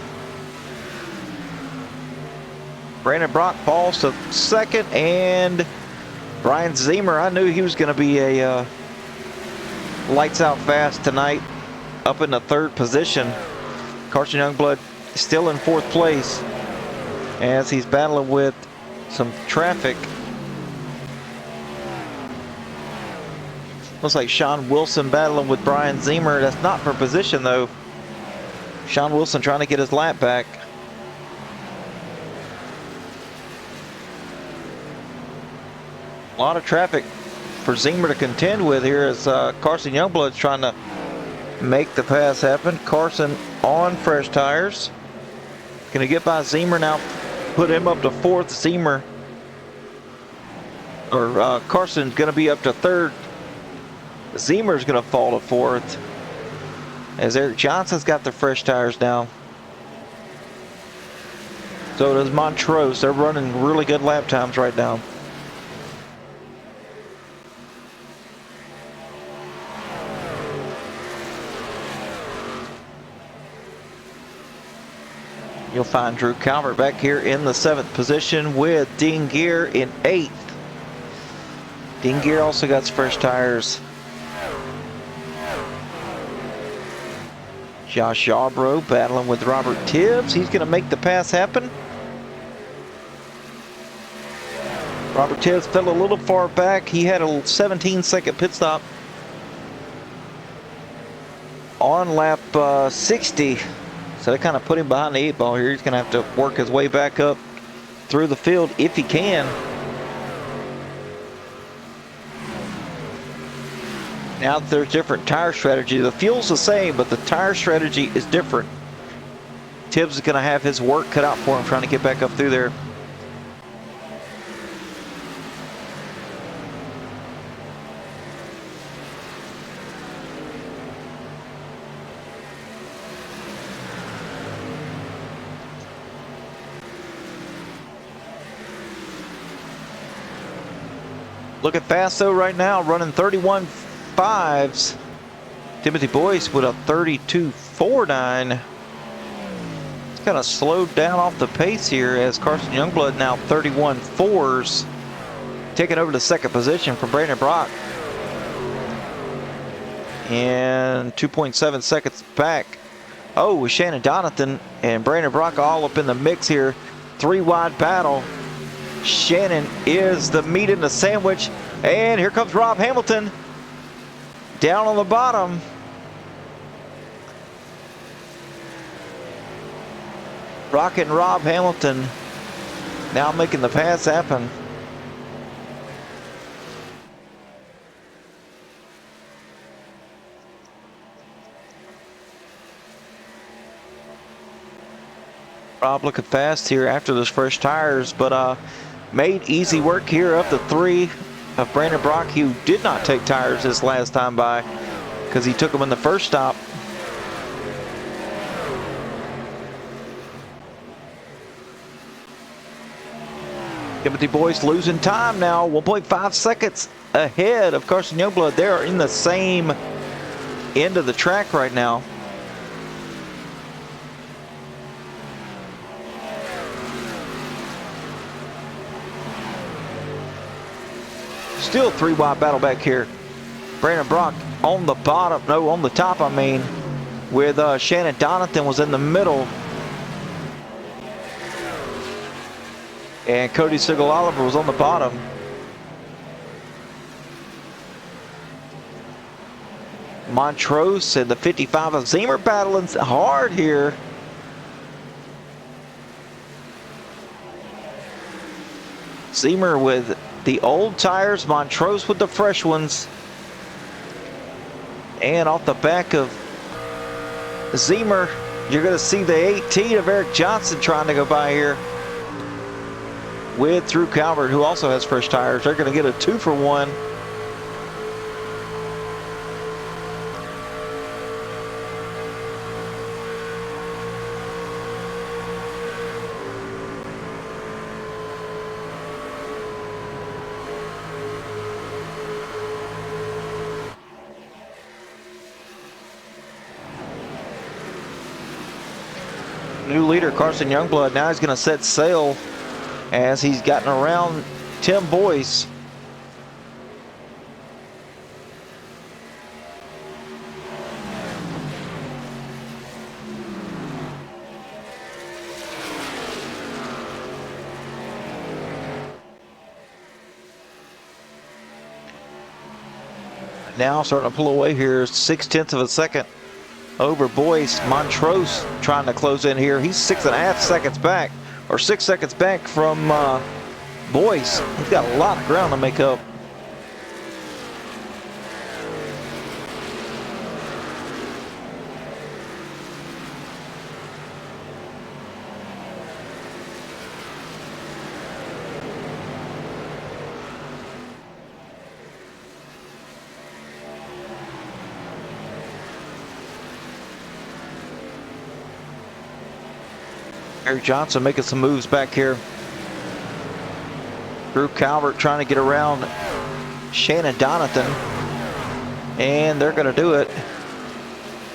Brandon Brock falls to second, and Brian Zemer, I knew he was going to be a lights out fast tonight, up in the 3rd position. Carson Youngblood still in 4th place as he's battling with some traffic. Looks like Sean Wilson battling with Brian Zemer. That's not for position though. Sean Wilson trying to get his lap back. A lot of traffic for Zemer to contend with here as Carson Youngblood's trying to make the pass happen. Carson on fresh tires. Gonna get by Zemer now, put him up to 4th. Zemer, or Carson's gonna be up to 3rd. Zemer's gonna fall to 4th. As Eric Johnson's got the fresh tires now. So does Montrose. They're running really good lap times right now. You'll find Drew Calvert back here in the 7th position with Dean Gear in 8th. Dean Gear also got fresh tires. Josh Yarbrough battling with Robert Tibbs. He's going to make the pass happen. Robert Tibbs fell a little far back. He had a 17-second pit stop on lap 60. So they kind of put him behind the 8 ball here. He's going to have to work his way back up through the field if he can. Now that there's different tire strategy. The fuel's the same, but the tire strategy is different. Tibbs is going to have his work cut out for him trying to get back up through there. Looking fast though right now, running 31.5s. Timothy Boyce with a 32.49. It's kind of slowed down off the pace here as Carson Youngblood now 31.4s. Taking over the 2nd position from Brandon Brock. And 2.7 seconds back. Oh, with Shannon Donathan and Brandon Brock all up in the mix here. 3-wide battle. Shannon is the meat in the sandwich. And here comes Rob Hamilton. Down on the bottom. Rocket and Rob Hamilton now making the pass happen. Rob looking fast here after those fresh tires, but made easy work here of the 3 of Brandon Brock, who did not take tires this last time by because he took them in the first stop. Timothy Boyce losing time now, 1.5 seconds ahead of Carson Youngblood. They are in the same end of the track right now. Still 3-wide battle back here. Brandon Brock on the bottom, no, on the top, I mean, with Shannon Donathan was in the middle. And Cody Sigel-Oliver was on the bottom. Montrose and the 55 of Zemer battling hard here. Zemer with the old tires, Montrose with the fresh ones. And off the back of Zemer, you're going to see the 18 of Eric Johnson trying to go by here with Drew Calvert, who also has fresh tires. They're going to get a 2-for-1. New leader Carson Youngblood now he's going to set sail as he's gotten around Tim Boyce. Now starting to pull away here, 0.6 of a second over Boyce. Montrose trying to close in here. He's 6.5 seconds back, or 6 seconds back from Boyce. He's got a lot of ground to make up. Eric Johnson making some moves back here. Drew Calvert trying to get around Shannon Donathan. And they're going to do it.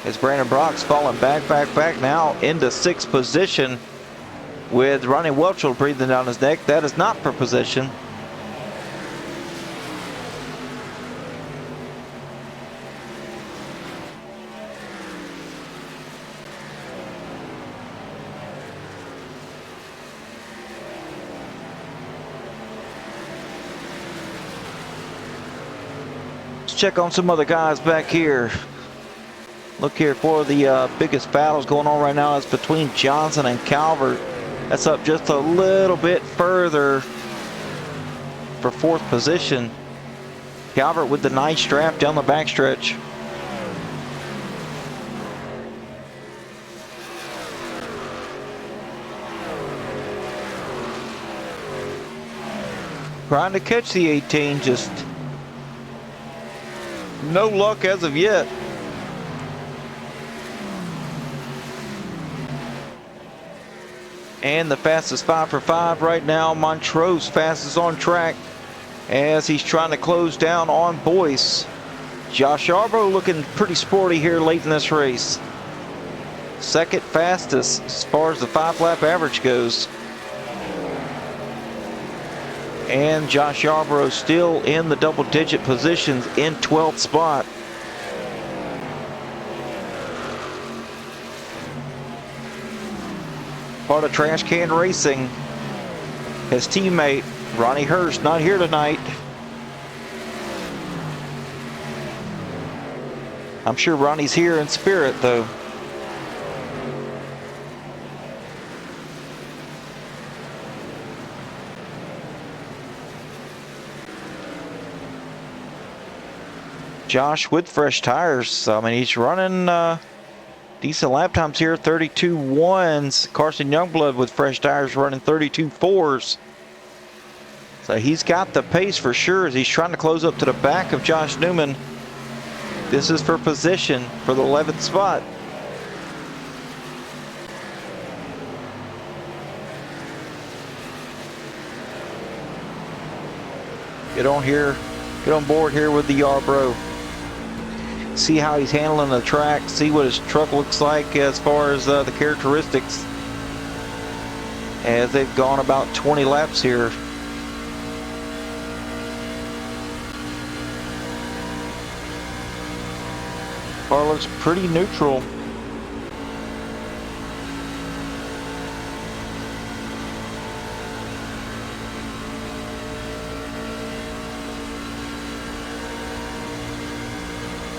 As Brandon Brock's falling back now into 6th position. with Ronnie Welchel breathing down his neck. That is not for position. Check on some other guys back here. Look here for the biggest battles going on right now is between Johnson and Calvert. That's up just a little bit further for fourth position. Calvert with the nice draft down the backstretch. Trying to catch the 18, just no luck as of yet. And the fastest 5 for 5 right now, Montrose fastest on track as he's trying to close down on Boyce. Josh Yarbrough looking pretty sporty here late in this race. Second fastest as far as the 5-lap average goes. And Josh Yarbrough still in the double-digit positions in 12th spot. Part of Trash Can Racing. His teammate, Ronnie Hurst, not here tonight. I'm sure Ronnie's here in spirit, though. Josh with fresh tires. I mean, he's running decent lap times here, 32.1s. Carson Youngblood with fresh tires running 32.4s. So he's got the pace for sure as he's trying to close up to the back of Josh Newman. This is for position for the 11th spot. Get on here, get on board here with the Yarbrough. See how he's handling the track, see what his truck looks like as far as the characteristics as they've gone about 20 laps here. Car looks pretty neutral.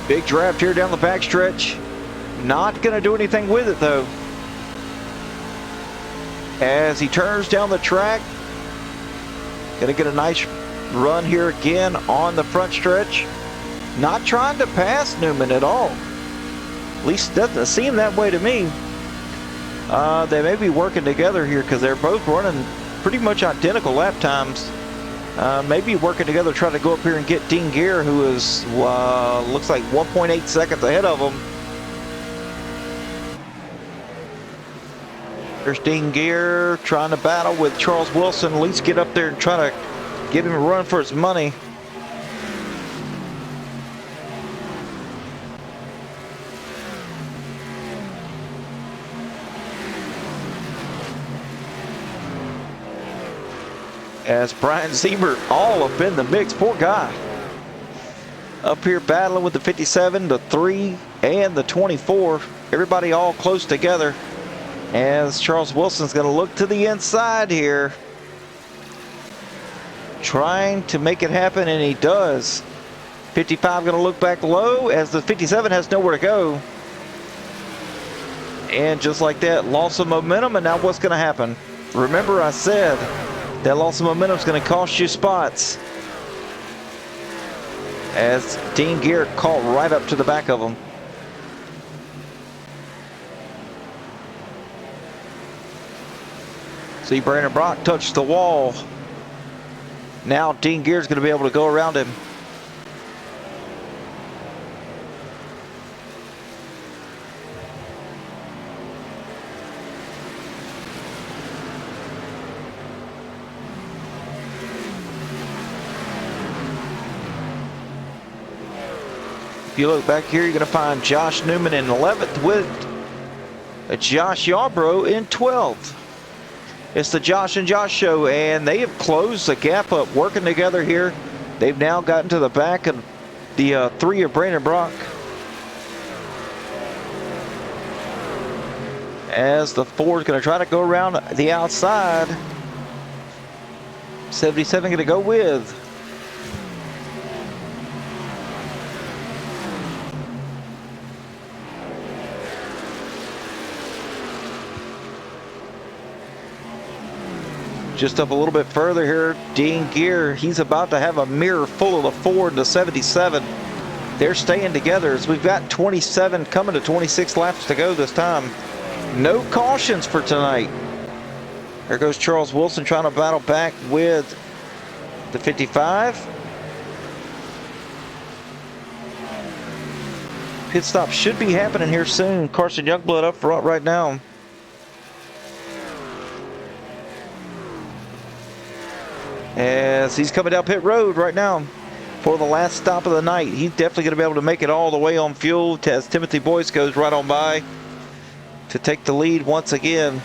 Big draft here down the backstretch. Not going to do anything with it, though. As he turns down the track. Going to get a nice run here again on the front stretch. Not trying to pass Newman at all. At least doesn't seem that way to me. They may be working together here because they're both running pretty much identical lap times. Maybe working together, trying to go up here and get Dean Gear, who is looks like 1.8 seconds ahead of him. There's Dean Gear trying to battle with Charles Wilson, at least get up there and try to give him a run for his money. As Brian Siebert all up in the mix, poor guy. Up here battling with the 57, the 3, and the 24. Everybody all close together. As Charles Wilson's going to look to the inside here. Trying to make it happen, and he does. 55 going to look back low as the 57 has nowhere to go. And just like that, loss of momentum, and now what's going to happen? Remember I said that loss of momentum is going to cost you spots. As Dean Gear caught right up to the back of him. See Brandon Brock touched the wall. Now Dean Gear is going to be able to go around him. If you look back here, you're going to find Josh Newman in 11th with Josh Yarbrough in 12th. It's the Josh and Josh show, and they have closed the gap up, working together here. They've now gotten to the back of the 3 of Brandon Brock. As the 4 is going to try to go around the outside. 77 going to go with. Just up a little bit further here, Dean Gear, he's about to have a mirror full of the 4 and the 77. They're staying together as we've got 27 coming to 26 laps to go this time. No cautions for tonight. There goes Charles Wilson trying to battle back with the 55. Pit stop should be happening here soon. Carson Youngblood up front right now. As he's coming down pit road right now for the last stop of the night. He's definitely going to be able to make it all the way on fuel as Timothy Boyce goes right on by to take the lead once again.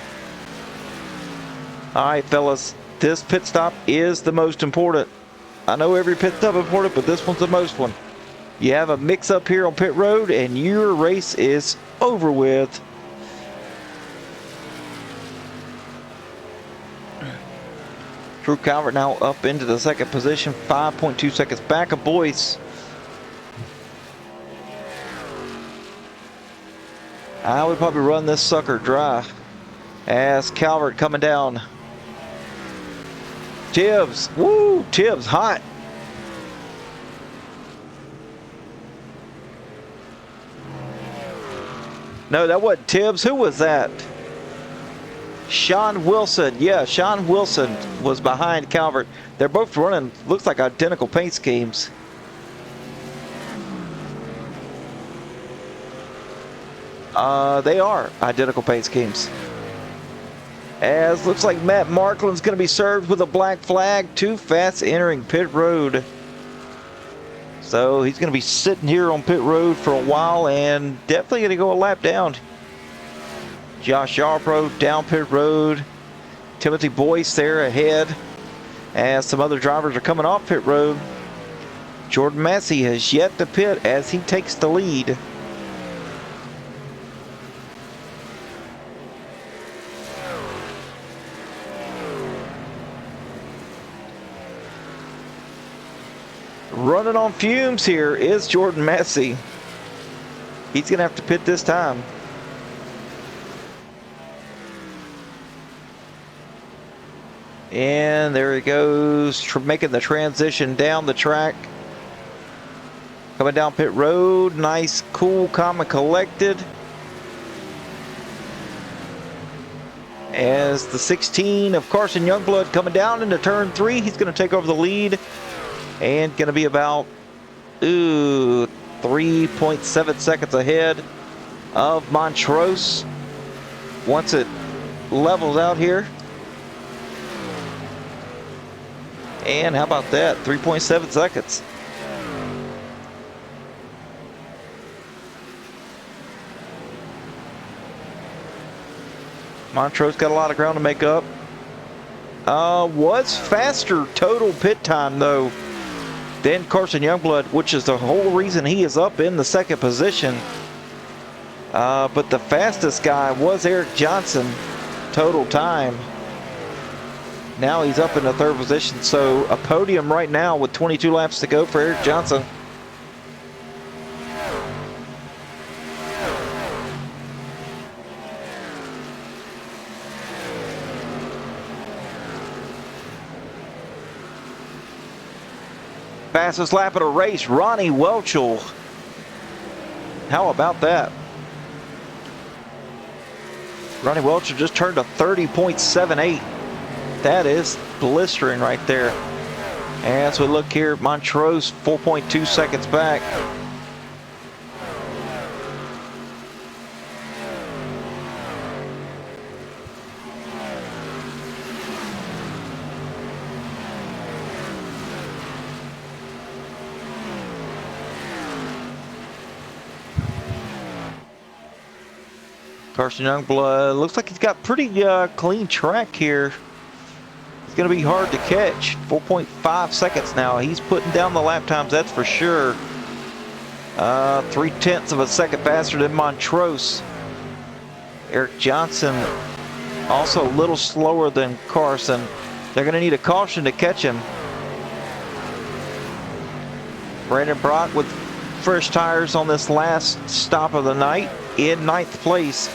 All right, fellas, this pit stop is the most important. I know every pit stop is important, but this one's the most one. You have a mix-up here on pit road, and your race is over with. Drew Calvert now up into the second position, 5.2 seconds back of Boyce. I would probably run this sucker dry as Calvert coming down. Tibbs, woo, Tibbs hot. No, that wasn't Tibbs. Who was that? Sean Wilson. Yeah, Sean Wilson was behind Calvert. They're both running, looks like identical paint schemes. They are identical paint schemes. As looks like Matt Markland's going to be served with a black flag. Too fast entering pit road. So he's going to be sitting here on pit road for a while and definitely going to go a lap down. Josh Yarbrough down pit road. Timothy Boyce there ahead as some other drivers are coming off pit road. Jordan Massey has yet to pit as he takes the lead. Running on fumes here is Jordan Massey. He's going to have to pit this time. And there he goes, making the transition down the track. Coming down pit road, nice, cool, calm, and collected. As the 16 of Carson Youngblood coming down into turn 3, he's going to take over the lead. And going to be about 3.7 seconds ahead of Montrose once it levels out here. And how about that? 3.7 seconds. Montrose got a lot of ground to make up. Was faster total pit time though than Carson Youngblood, which is the whole reason he is up in the second position. But the fastest guy was Eric Johnson total time. Now he's up in the third position, so a podium right now with 22 laps to go for Eric Johnson. Fastest lap of the race, Ronnie Welchel. How about that? Ronnie Welchel just turned a 30.78. That is blistering right there. And as we look here, Montrose 4.2 seconds back. Carson Youngblood looks like he's got pretty clean track here. It's going to be hard to catch. 4.5 seconds now. He's putting down the lap times, that's for sure. 0.3 of a second faster than Montrose. Eric Johnson also a little slower than Carson. They're going to need a caution to catch him. Brandon Brock with fresh tires on this last stop of the night in 9th place.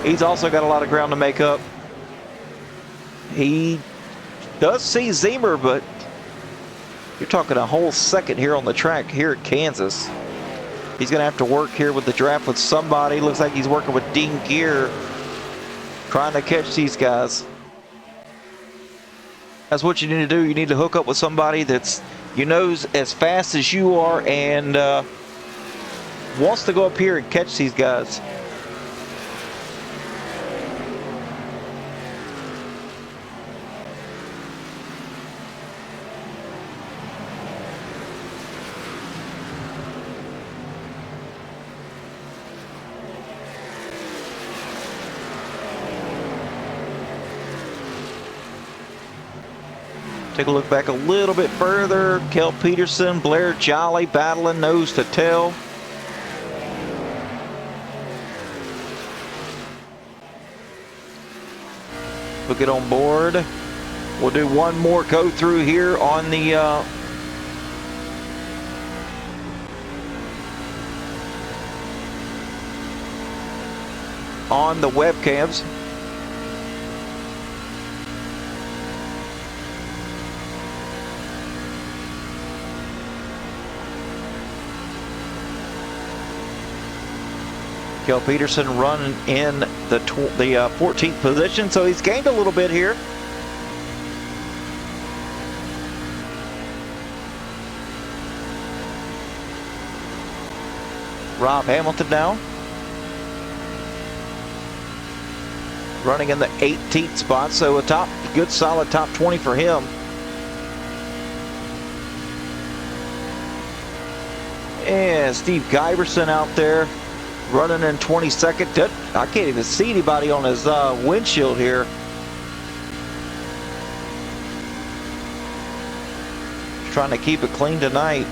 He's also got a lot of ground to make up. He does see Zemer, but you're talking a whole second here on the track here at Kansas. He's going to have to work here with the draft with somebody. Looks like he's working with Dean Gear, trying to catch these guys. That's what you need to do. You need to hook up with somebody that's, you know, as fast as you are and wants to go up here and catch these guys. Take a look back a little bit further. Kel Peterson, Blair Jolly battling nose to tail. We'll get on board. We'll do one more go through here on the webcams. Kel Peterson running in the 14th position, so he's gained a little bit here. Rob Hamilton now running in the 18th spot, so a good solid top 20 for him. And Steve Giberson out there running in 22nd. I can't even see anybody on his windshield here. Trying to keep it clean tonight.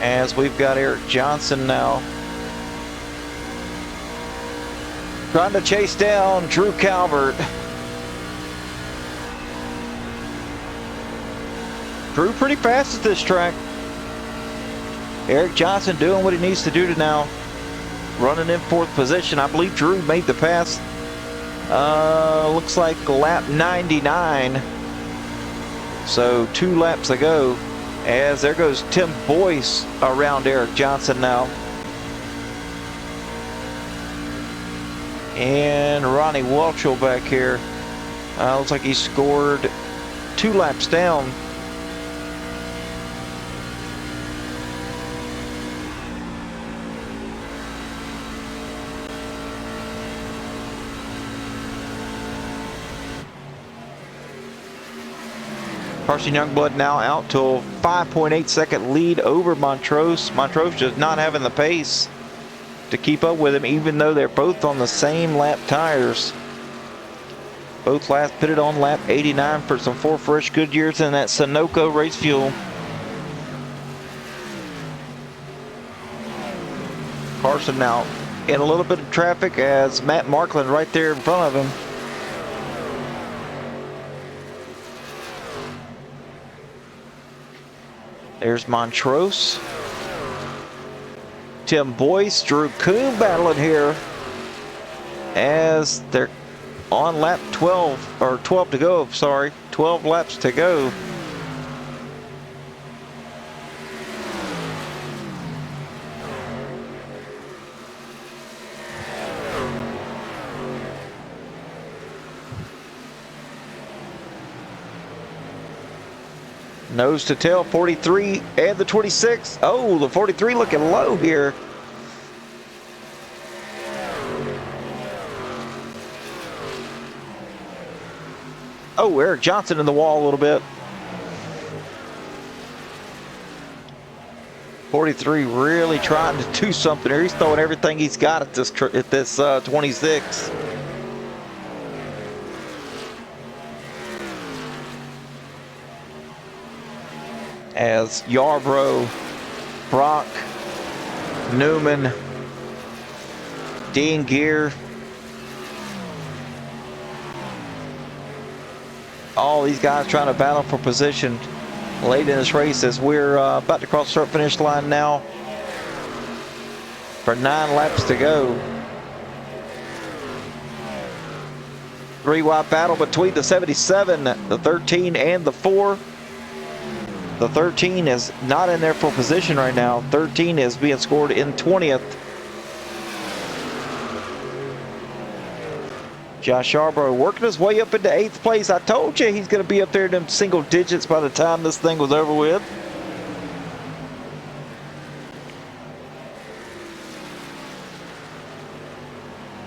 As we've got Eric Johnson now trying to chase down Drew Calvert. Drew pretty fast at this track. Eric Johnson doing what he needs to do to now. Running in 4th position. I believe Drew made the pass. Looks like lap 99. So 2 laps to go. As there goes Tim Boyce around Eric Johnson now. And Ronnie Welchel back here. Looks like he scored 2 laps down. Carson Youngblood now out to a 5.8 second lead over Montrose. Montrose just not having the pace to keep up with him, even though they're both on the same lap tires. Both last pitted on lap 89 for some 4 fresh Goodyears and that Sunoco race fuel. Carson now in a little bit of traffic as Matt Markland right there in front of him. There's Montrose. Tim Boyce, Drew Coon battling here as they're on lap 12, or 12 to go, sorry. 12 laps to go. Nose to tail, 43 and the 26. Oh, the 43 looking low here. Oh, Eric Johnson in the wall a little bit. 43 really trying to do something here. He's throwing everything he's got at this 26. As Yarbrough, Brock, Newman, Dean Gear, all these guys trying to battle for position late in this race as we're about to cross the start finish line now for 9 laps to go. 3-wide battle between the 77, the 13, and the 4. The 13 is not in there for position right now. 13 is being scored in 20th. Josh Yarbrough working his way up into 8th place. I told you he's going to be up there in them single digits by the time this thing was over with.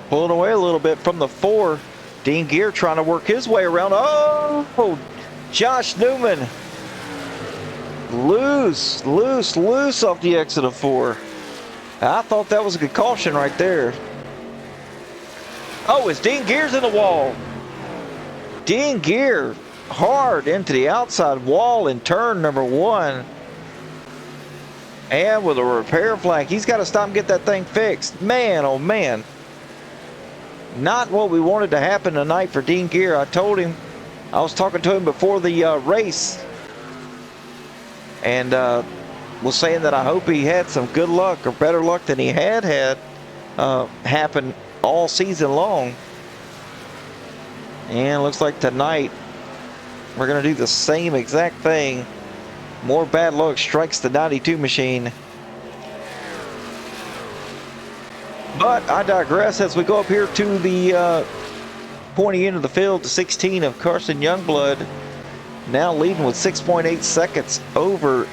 Pulling away a little bit from the 4. Dean Gear trying to work his way around. Oh, Josh Newman. Loose off the exit of 4. I thought that was a good caution right there. Oh, it's Dean Gear's in the wall. Dean Gear hard into the outside wall in turn number 1. And with a repair flag, he's got to stop and get that thing fixed. Man, oh man. Not what we wanted to happen tonight for Dean Gear. I told him, I was talking to him before the race. And was saying that I hope he had some good luck or better luck than he had happen all season long. And looks like tonight we're going to do the same exact thing. More bad luck strikes the 92 machine. But I digress as we go up here to the pointy end of the field, the 16 of Carson Youngblood. Now leading with 6.8 seconds over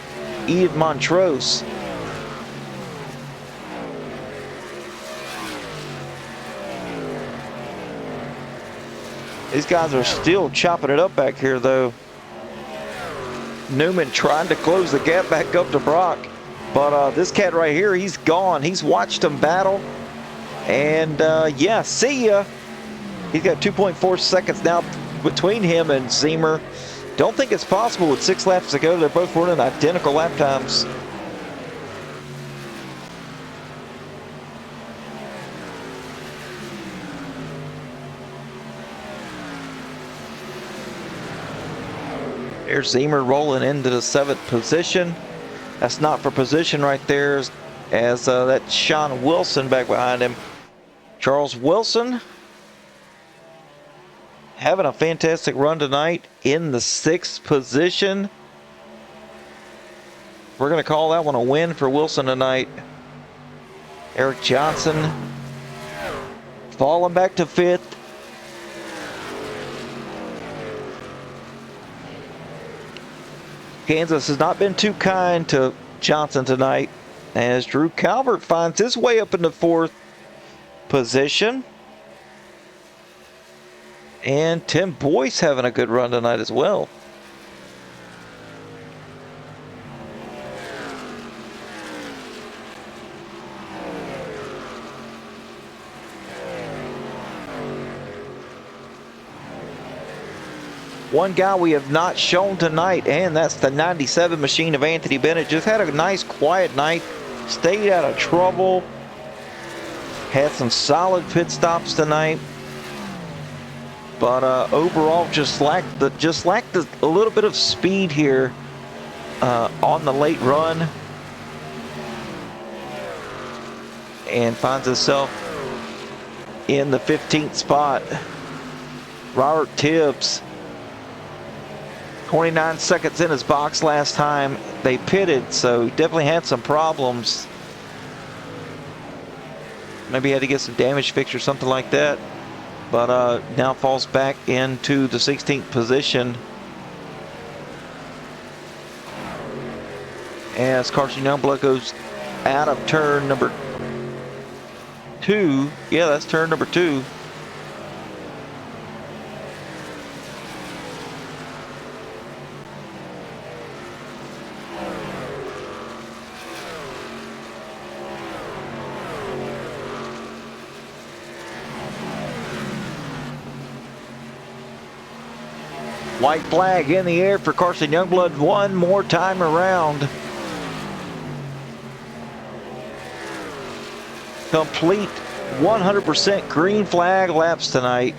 Ian Montrose. These guys are still chopping it up back here though. Newman trying to close the gap back up to Brock. But this cat right here, he's gone. He's watched them battle. And yeah, see ya. He's got 2.4 seconds now between him and Zemer. Don't think it's possible with 6 laps to go. They're both running identical lap times. There's Zemer rolling into the 7th position. That's not for position right there, as that's Sean Wilson back behind him. Charles Wilson having a fantastic run tonight in the 6th position. We're going to call that one a win for Wilson tonight. Eric Johnson falling back to 5th. Kansas has not been too kind to Johnson tonight, as Drew Calvert finds his way up in the 4th position. And Tim Boyce having a good run tonight as well. One guy we have not shown tonight, and that's the 97 machine of Anthony Bennett. Just had a nice quiet night, stayed out of trouble, had some solid pit stops tonight, but overall just lacked a little bit of speed here on the late run, and finds himself in the 15th spot. Robert Tibbs, 29 seconds in his box last time they pitted, so he definitely had some problems. Maybe he had to get some damage fixed or something like that. But now falls back into the 16th position. As Carson Youngblood goes out of turn number 2. Yeah, that's turn number 2. White flag in the air for Carson Youngblood one more time around. Complete 100% green flag laps tonight.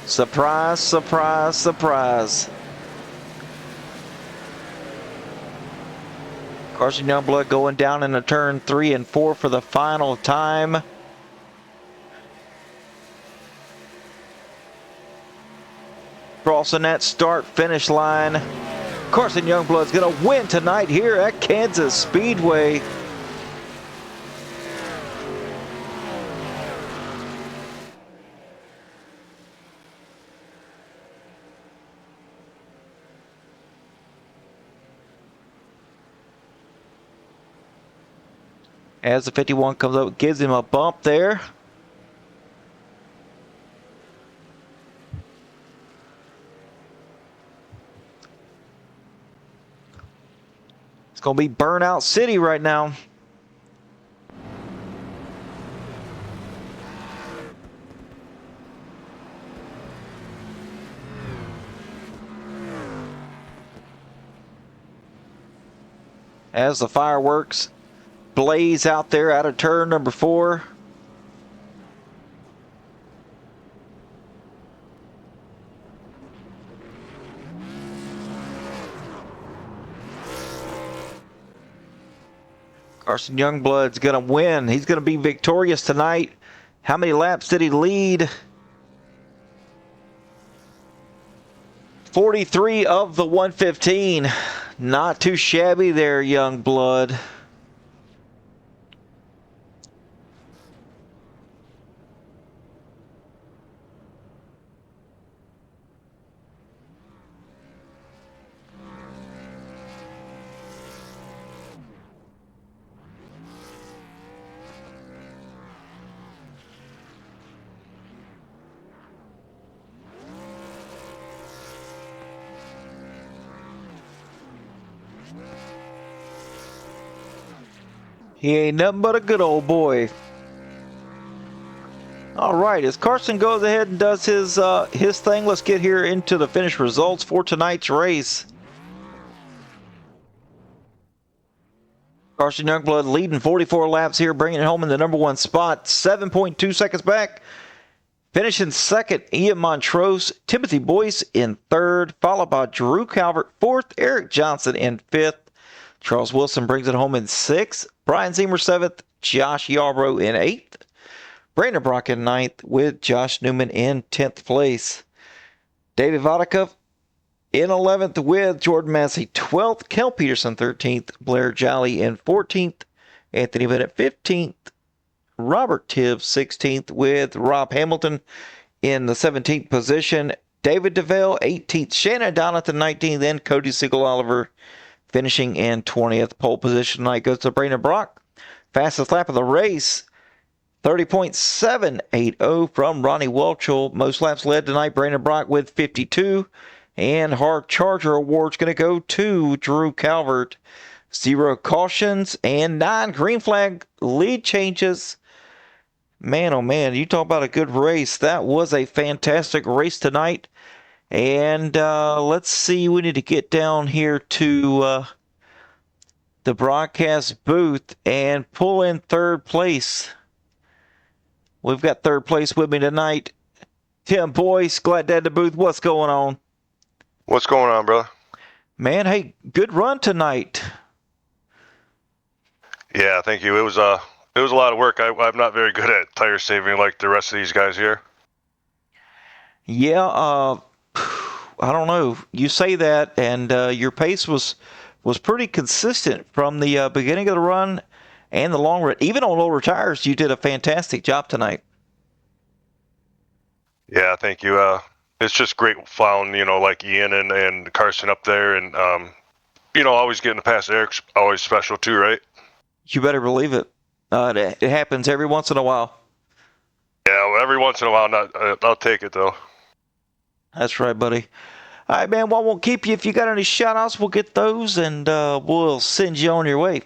Surprise, surprise, surprise. Carson Youngblood going down into turn 3 and 4 for the final time. Crossing that start-finish line. Carson Youngblood's going to win tonight here at Kansas Speedway. As the 51 comes up, gives him a bump there. It's going to be Burnout City right now. As the fireworks blaze out there out of turn number 4. Carson Youngblood's going to win. He's going to be victorious tonight. How many laps did he lead? 43 of the 115. Not too shabby there, Youngblood. He ain't nothing but a good old boy. All right, as Carson goes ahead and does his thing, let's get here into the finished results for tonight's race. Carson Youngblood leading 44 laps here, bringing it home in the number 1 spot, 7.2 seconds back. Finishing second, Ian Montrose, Timothy Boyce in third, followed by Drew Calvert, fourth, Eric Johnson in fifth. Charles Wilson brings it home in 6th. Brian Zemer 7th. Josh Yarbrough in 8th. Brandon Brock in 9th with Josh Newman in 10th place. David Vodicka in 11th with Jordan Massey 12th. Kel Peterson 13th. Blair Jolly in 14th. Anthony Bennett 15th. Robert Tibbs 16th with Rob Hamilton in the 17th position. David DeVale 18th. Shannon Donathan 19th. And Cody Siegel-Oliver finishing in 20th. Pole position tonight goes to Brandon Brock. Fastest lap of the race, 30.780 from Ronnie Welchel. Most laps led tonight, Brandon Brock with 52. And Hard Charger Award's going to go to Drew Calvert. 0 cautions and 9 green flag lead changes. Man, oh man, you talk about a good race. That was a fantastic race tonight. And let's see, we need to get down here to the broadcast booth and pull in third place. We've got third place with me tonight. Tim Boyce, glad to have the booth. What's going on? What's going on, brother? Man, hey, good run tonight. Yeah, thank you. It was a lot of work. I'm not very good at tire saving like the rest of these guys here. Yeah, I don't know. You say that, and your pace was pretty consistent from the beginning of the run and the long run. Even on lower tires, you did a fantastic job tonight. Yeah, thank you. It's just great following, like Ian and Carson up there, and always getting past Eric's always special too, right? You better believe it. It happens every once in a while. Yeah, well, every once in a while. I'll take it though. That's right, buddy. All right, man. Well, I won't keep you. If you got any shout-outs, we'll get those, and we'll send you on your way.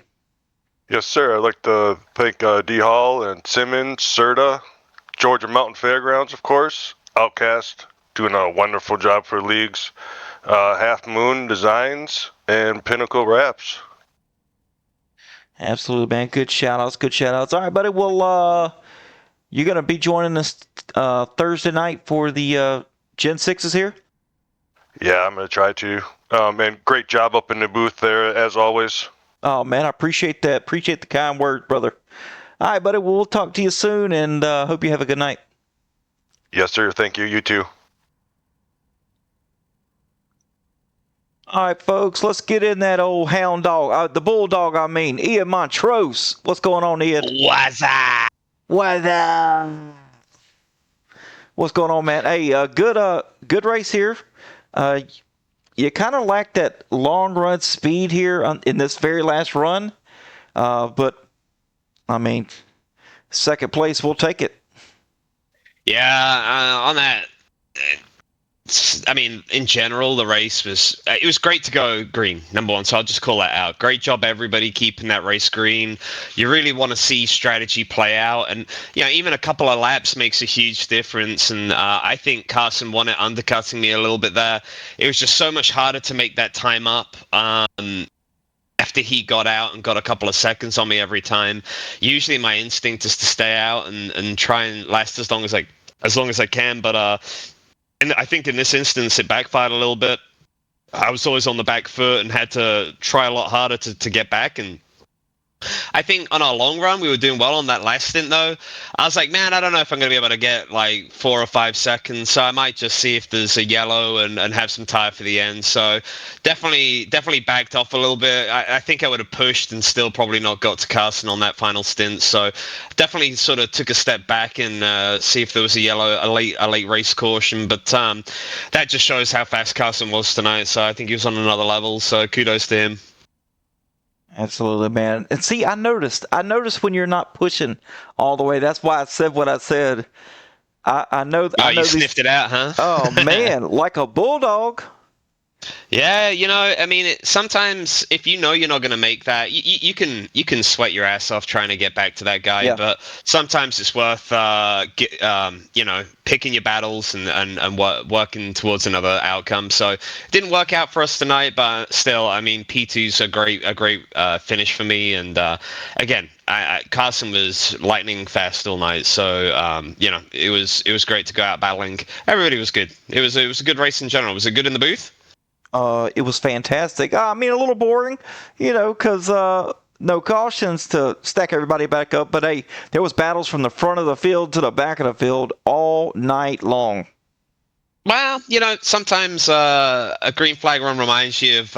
Yes, sir. I'd like to thank D. Hall and Simmons, Serta, Georgia Mountain Fairgrounds, of course, Outcast doing a wonderful job for leagues. Half Moon Designs and Pinnacle Wraps. Absolutely, man. Good shout outs. Good shout outs. All right, buddy. Well, you're going to be joining us Thursday night for the Gen 6s here? Yeah, I'm going to try to. And great job up in the booth there, as always. Oh, man, I appreciate that. Appreciate the kind words, brother. All right, buddy. Well, we'll talk to you soon, and hope you have a good night. Yes, sir. Thank you. You too. All right, folks, let's get in that old hound dog. The bulldog, I mean. Ian Montrose. What's going on, Ian? What's up? What's up? What's going on, man? Hey, good race here. You kind of lack that long run speed here in this very last run. But, I mean, second place, we'll take it. Yeah, on that, I mean, in general, the race was it was great to go green, number one. So I'll just call that out. Great job, everybody, keeping that race green. You really want to see strategy play out, and even a couple of laps makes a huge difference. And I think Carson won it, undercutting me a little bit there. It was just so much harder to make that time up. After he got out and got a couple of seconds on me every time. Usually my instinct is to stay out and try and last as long as I can, but and I think in this instance it backfired a little bit. I was always on the back foot and had to try a lot harder to get back, and I think on our long run, we were doing well on that last stint, though. I was like, man, I don't know if I'm going to be able to get like 4 or 5 seconds, so I might just see if there's a yellow and have some tire for the end. So definitely backed off a little bit. I think I would have pushed and still probably not got to Carson on that final stint. So definitely sort of took a step back and see if there was a late race caution. But that just shows how fast Carson was tonight. So I think he was on another level. So kudos to him. Absolutely, man. And see, I noticed when you're not pushing all the way. That's why I said what I said. I know. Oh, you sniffed it out, huh? Oh man, like a bulldog. Yeah, I mean, sometimes if you're not going to make that, you can sweat your ass off trying to get back to that guy. Yeah. But sometimes it's worth, picking your battles and working towards another outcome. So it didn't work out for us tonight, but still, I mean, P2's a great finish for me. And again, Carson was lightning fast all night. So it was great to go out battling. Everybody was good. It was a good race in general. Was it good in the booth? It was fantastic. I mean, a little boring, because no cautions to stack everybody back up. But, hey, there was battles from the front of the field to the back of the field all night long. Well, sometimes a green flag run reminds you of,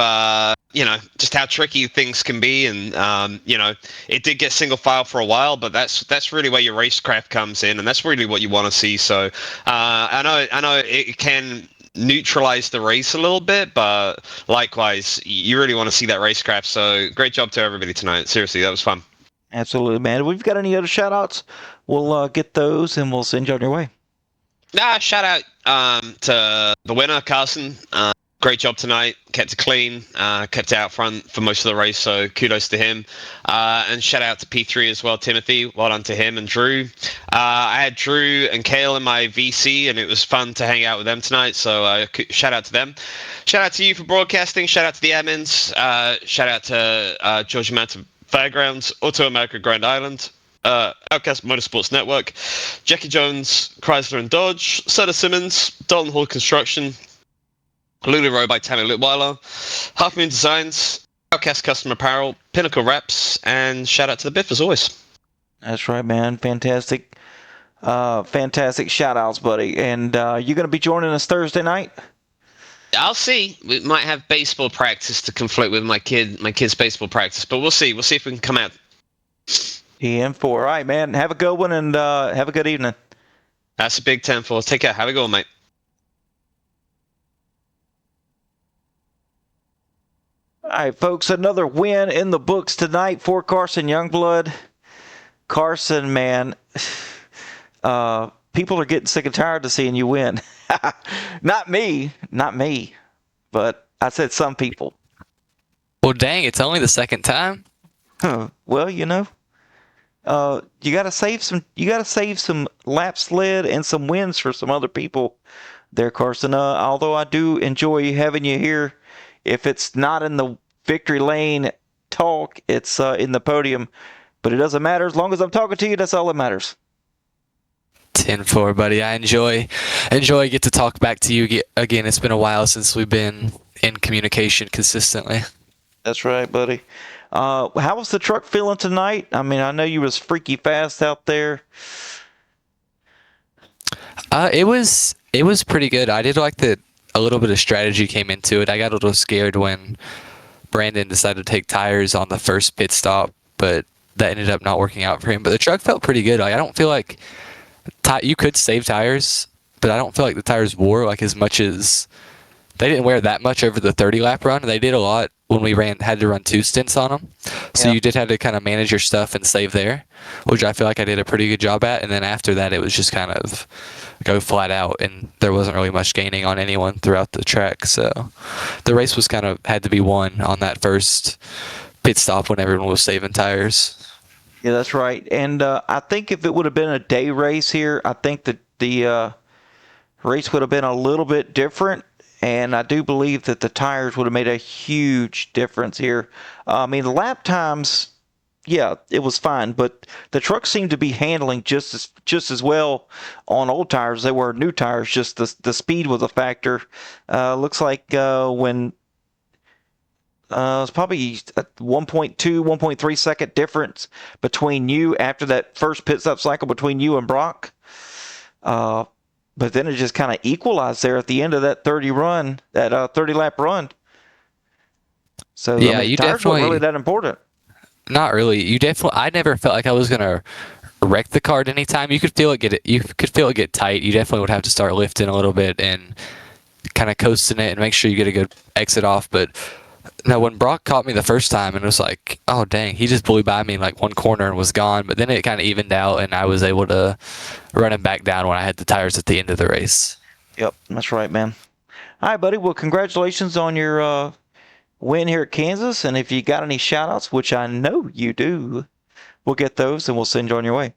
just how tricky things can be. And, it did get single file for a while, but that's really where your racecraft comes in. And that's really what you want to see. So I know it can neutralize the race a little bit, but likewise, you really want to see that racecraft. So great job to everybody tonight. Seriously, that was fun. Absolutely, man. If we've got any other shout outs, we'll get those and we'll send you on your way. Shout out to the winner, Carson. Great job tonight. Kept it clean. Kept it out front for most of the race, so kudos to him. And shout out to P3 as well, Timothy. Well done to him and Drew. I had Drew and Kale in my VC, and it was fun to hang out with them tonight, so shout out to them. Shout out to you for broadcasting. Shout out to the admins. Shout out to Georgia Mountain Fairgrounds, Auto America Grand Island, Outcast Motorsports Network, Jackie Jones, Chrysler and Dodge, Sutter Simmons, Dalton Hall Construction, Lulu Row by Tammy Litweiler, Half Moon Designs, Outcast Custom Apparel, Pinnacle Wraps, and shout out to the Biff as always. That's right, man. Fantastic shout outs, buddy. And you going to be joining us Thursday night? I'll see. We might have baseball practice to conflict with my kid's baseball practice, but we'll see. We'll see if we can come out. EM4. All right, man. Have a good one and have a good evening. That's a big 10-4. Take care. Have a good one, mate. All right, folks, another win in the books tonight for Carson Youngblood. Carson, man, people are getting sick and tired of seeing you win. Not me, but I said some people. Well, dang, it's only the second time. Well, you got to save some lap sled and some wins for some other people there, Carson. Although I do enjoy having you here, if it's not in the victory lane talk, it's in the podium. But it doesn't matter. As long as I'm talking to you, that's all that matters. 10-4, buddy. I enjoy get to talk back to you again. It's been a while since we've been in communication consistently. That's right, buddy. How was the truck feeling tonight? I mean, I know you was freaky fast out there. It was pretty good. I did like that a little bit of strategy came into it. I got a little scared when Brandon decided to take tires on the first pit stop, but that ended up not working out for him. But the truck felt pretty good. Like, I don't feel like you could save tires, but I don't feel like the tires wore like as much as they didn't wear that much over the 30 lap run. They did a lot when we had to run 2 stints on them. So you did have to kind of manage your stuff and save there, which I feel like I did a pretty good job at. And then after that, it was just kind of go flat out, and there wasn't really much gaining on anyone throughout the track. So the race was kind of had to be won on that first pit stop when everyone was saving tires. Yeah, that's right. And I think if it would have been a day race here, I think that the race would have been a little bit different. And I do believe that the tires would have made a huge difference here. I mean, the lap times, yeah, it was fine, but the trucks seemed to be handling just as well on old tires as they were new tires. Just the speed was a factor. Looks like when it was probably a 1.2, 1.3 second difference between you after that first pit stop cycle between you and Brock. But then it just kind of equalized there at the end of that 30 lap run. So yeah, I mean, you tires definitely weren't really that important. Not really. I never felt like I was gonna wreck the car at any time. You could feel it get tight. You definitely would have to start lifting a little bit and kind of coasting it and make sure you get a good exit off. But no, when Brock caught me the first time, and it was like, oh dang, he just blew by me in like one corner and was gone. But then it kind of evened out, and I was able to run him back down when I had the tires at the end of the race. Yep, that's right, man. All right, buddy. Well, congratulations on your win here at Kansas. And if you got any shout-outs, which I know you do, we'll get those, and we'll send you on your way.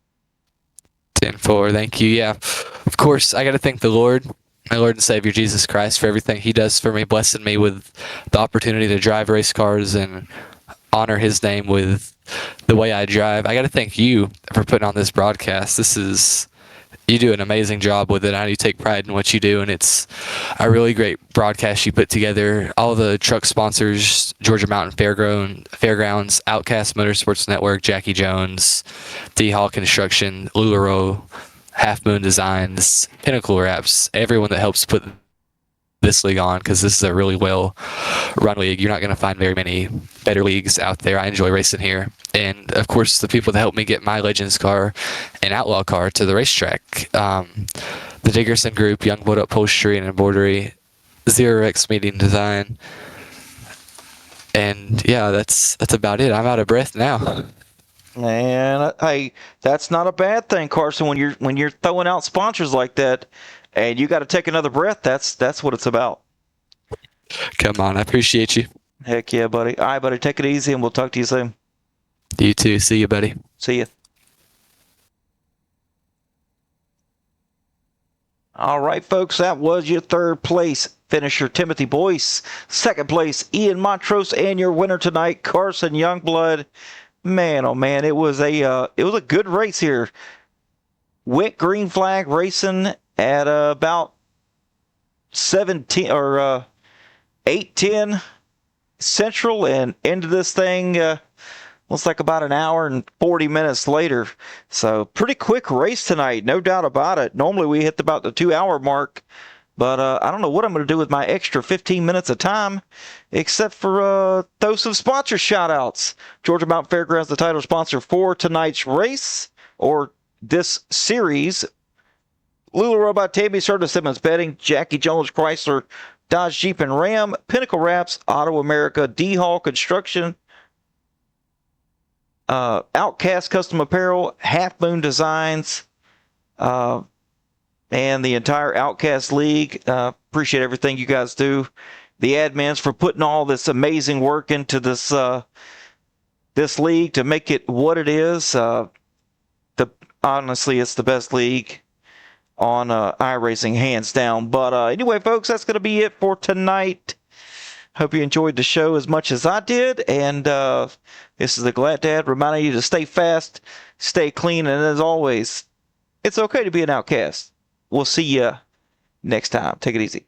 10-4, thank you. Yeah, of course, I got to thank the Lord, my Lord and Savior Jesus Christ, for everything He does for me, blessing me with the opportunity to drive race cars and honor His name with the way I drive. I got to thank you for putting on this broadcast. You do an amazing job with it. I know you take pride in what you do, and it's a really great broadcast you put together. All the truck sponsors, Georgia Mountain Fairgrounds, Outcast Motorsports Network, Jackie Jones, D Hall Construction, LuLaRoe, Half Moon Designs, Pinnacle Wraps, everyone that helps put this league on, because this is a really well run league. You're not going to find very many better leagues out there. I enjoy racing here. And of course, the people that helped me get my Legends car and Outlaw car to the racetrack, the Dickerson Group, Youngblood Upholstery and Embroidery, Zero X Meeting Design. And yeah, that's about it. I'm out of breath now. And hey, that's not a bad thing, Carson. When you're throwing out sponsors like that, and you got to take another breath, that's what it's about. Come on, I appreciate you. Heck yeah, buddy. All right, buddy, take it easy, and we'll talk to you soon. You too. See you, buddy. See you. All right, folks, that was your third place finisher, Timothy Boyce. Second place, Ian Montrose, and your winner tonight, Carson Youngblood. Man, oh man, it was a good race here. Went green flag racing at about 8:10 Central, and into this thing looks like about an hour and 40 minutes later. So pretty quick race tonight, no doubt about it. Normally we hit about the 2-hour mark, but I don't know what I'm going to do with my extra 15 minutes of time, except for throw some sponsor shout-outs. Georgia Mountain Fairgrounds, the title sponsor for tonight's race, or this series. LuLaRoe by Tammy, Serta Simmons Betting, Jackie Jones Chrysler, Dodge Jeep and Ram, Pinnacle Wraps, Auto America, D Hall Construction, Outcast Custom Apparel, Half Moon Designs, and the entire Outcast League. Appreciate everything you guys do. The admins for putting all this amazing work into this league to make it what it is. Honestly, it's the best league on iRacing, hands down. But anyway, folks, that's going to be it for tonight. Hope you enjoyed the show as much as I did. And this is the Glad Dad reminding you to stay fast, stay clean, and as always, it's okay to be an outcast. We'll see you next time. Take it easy.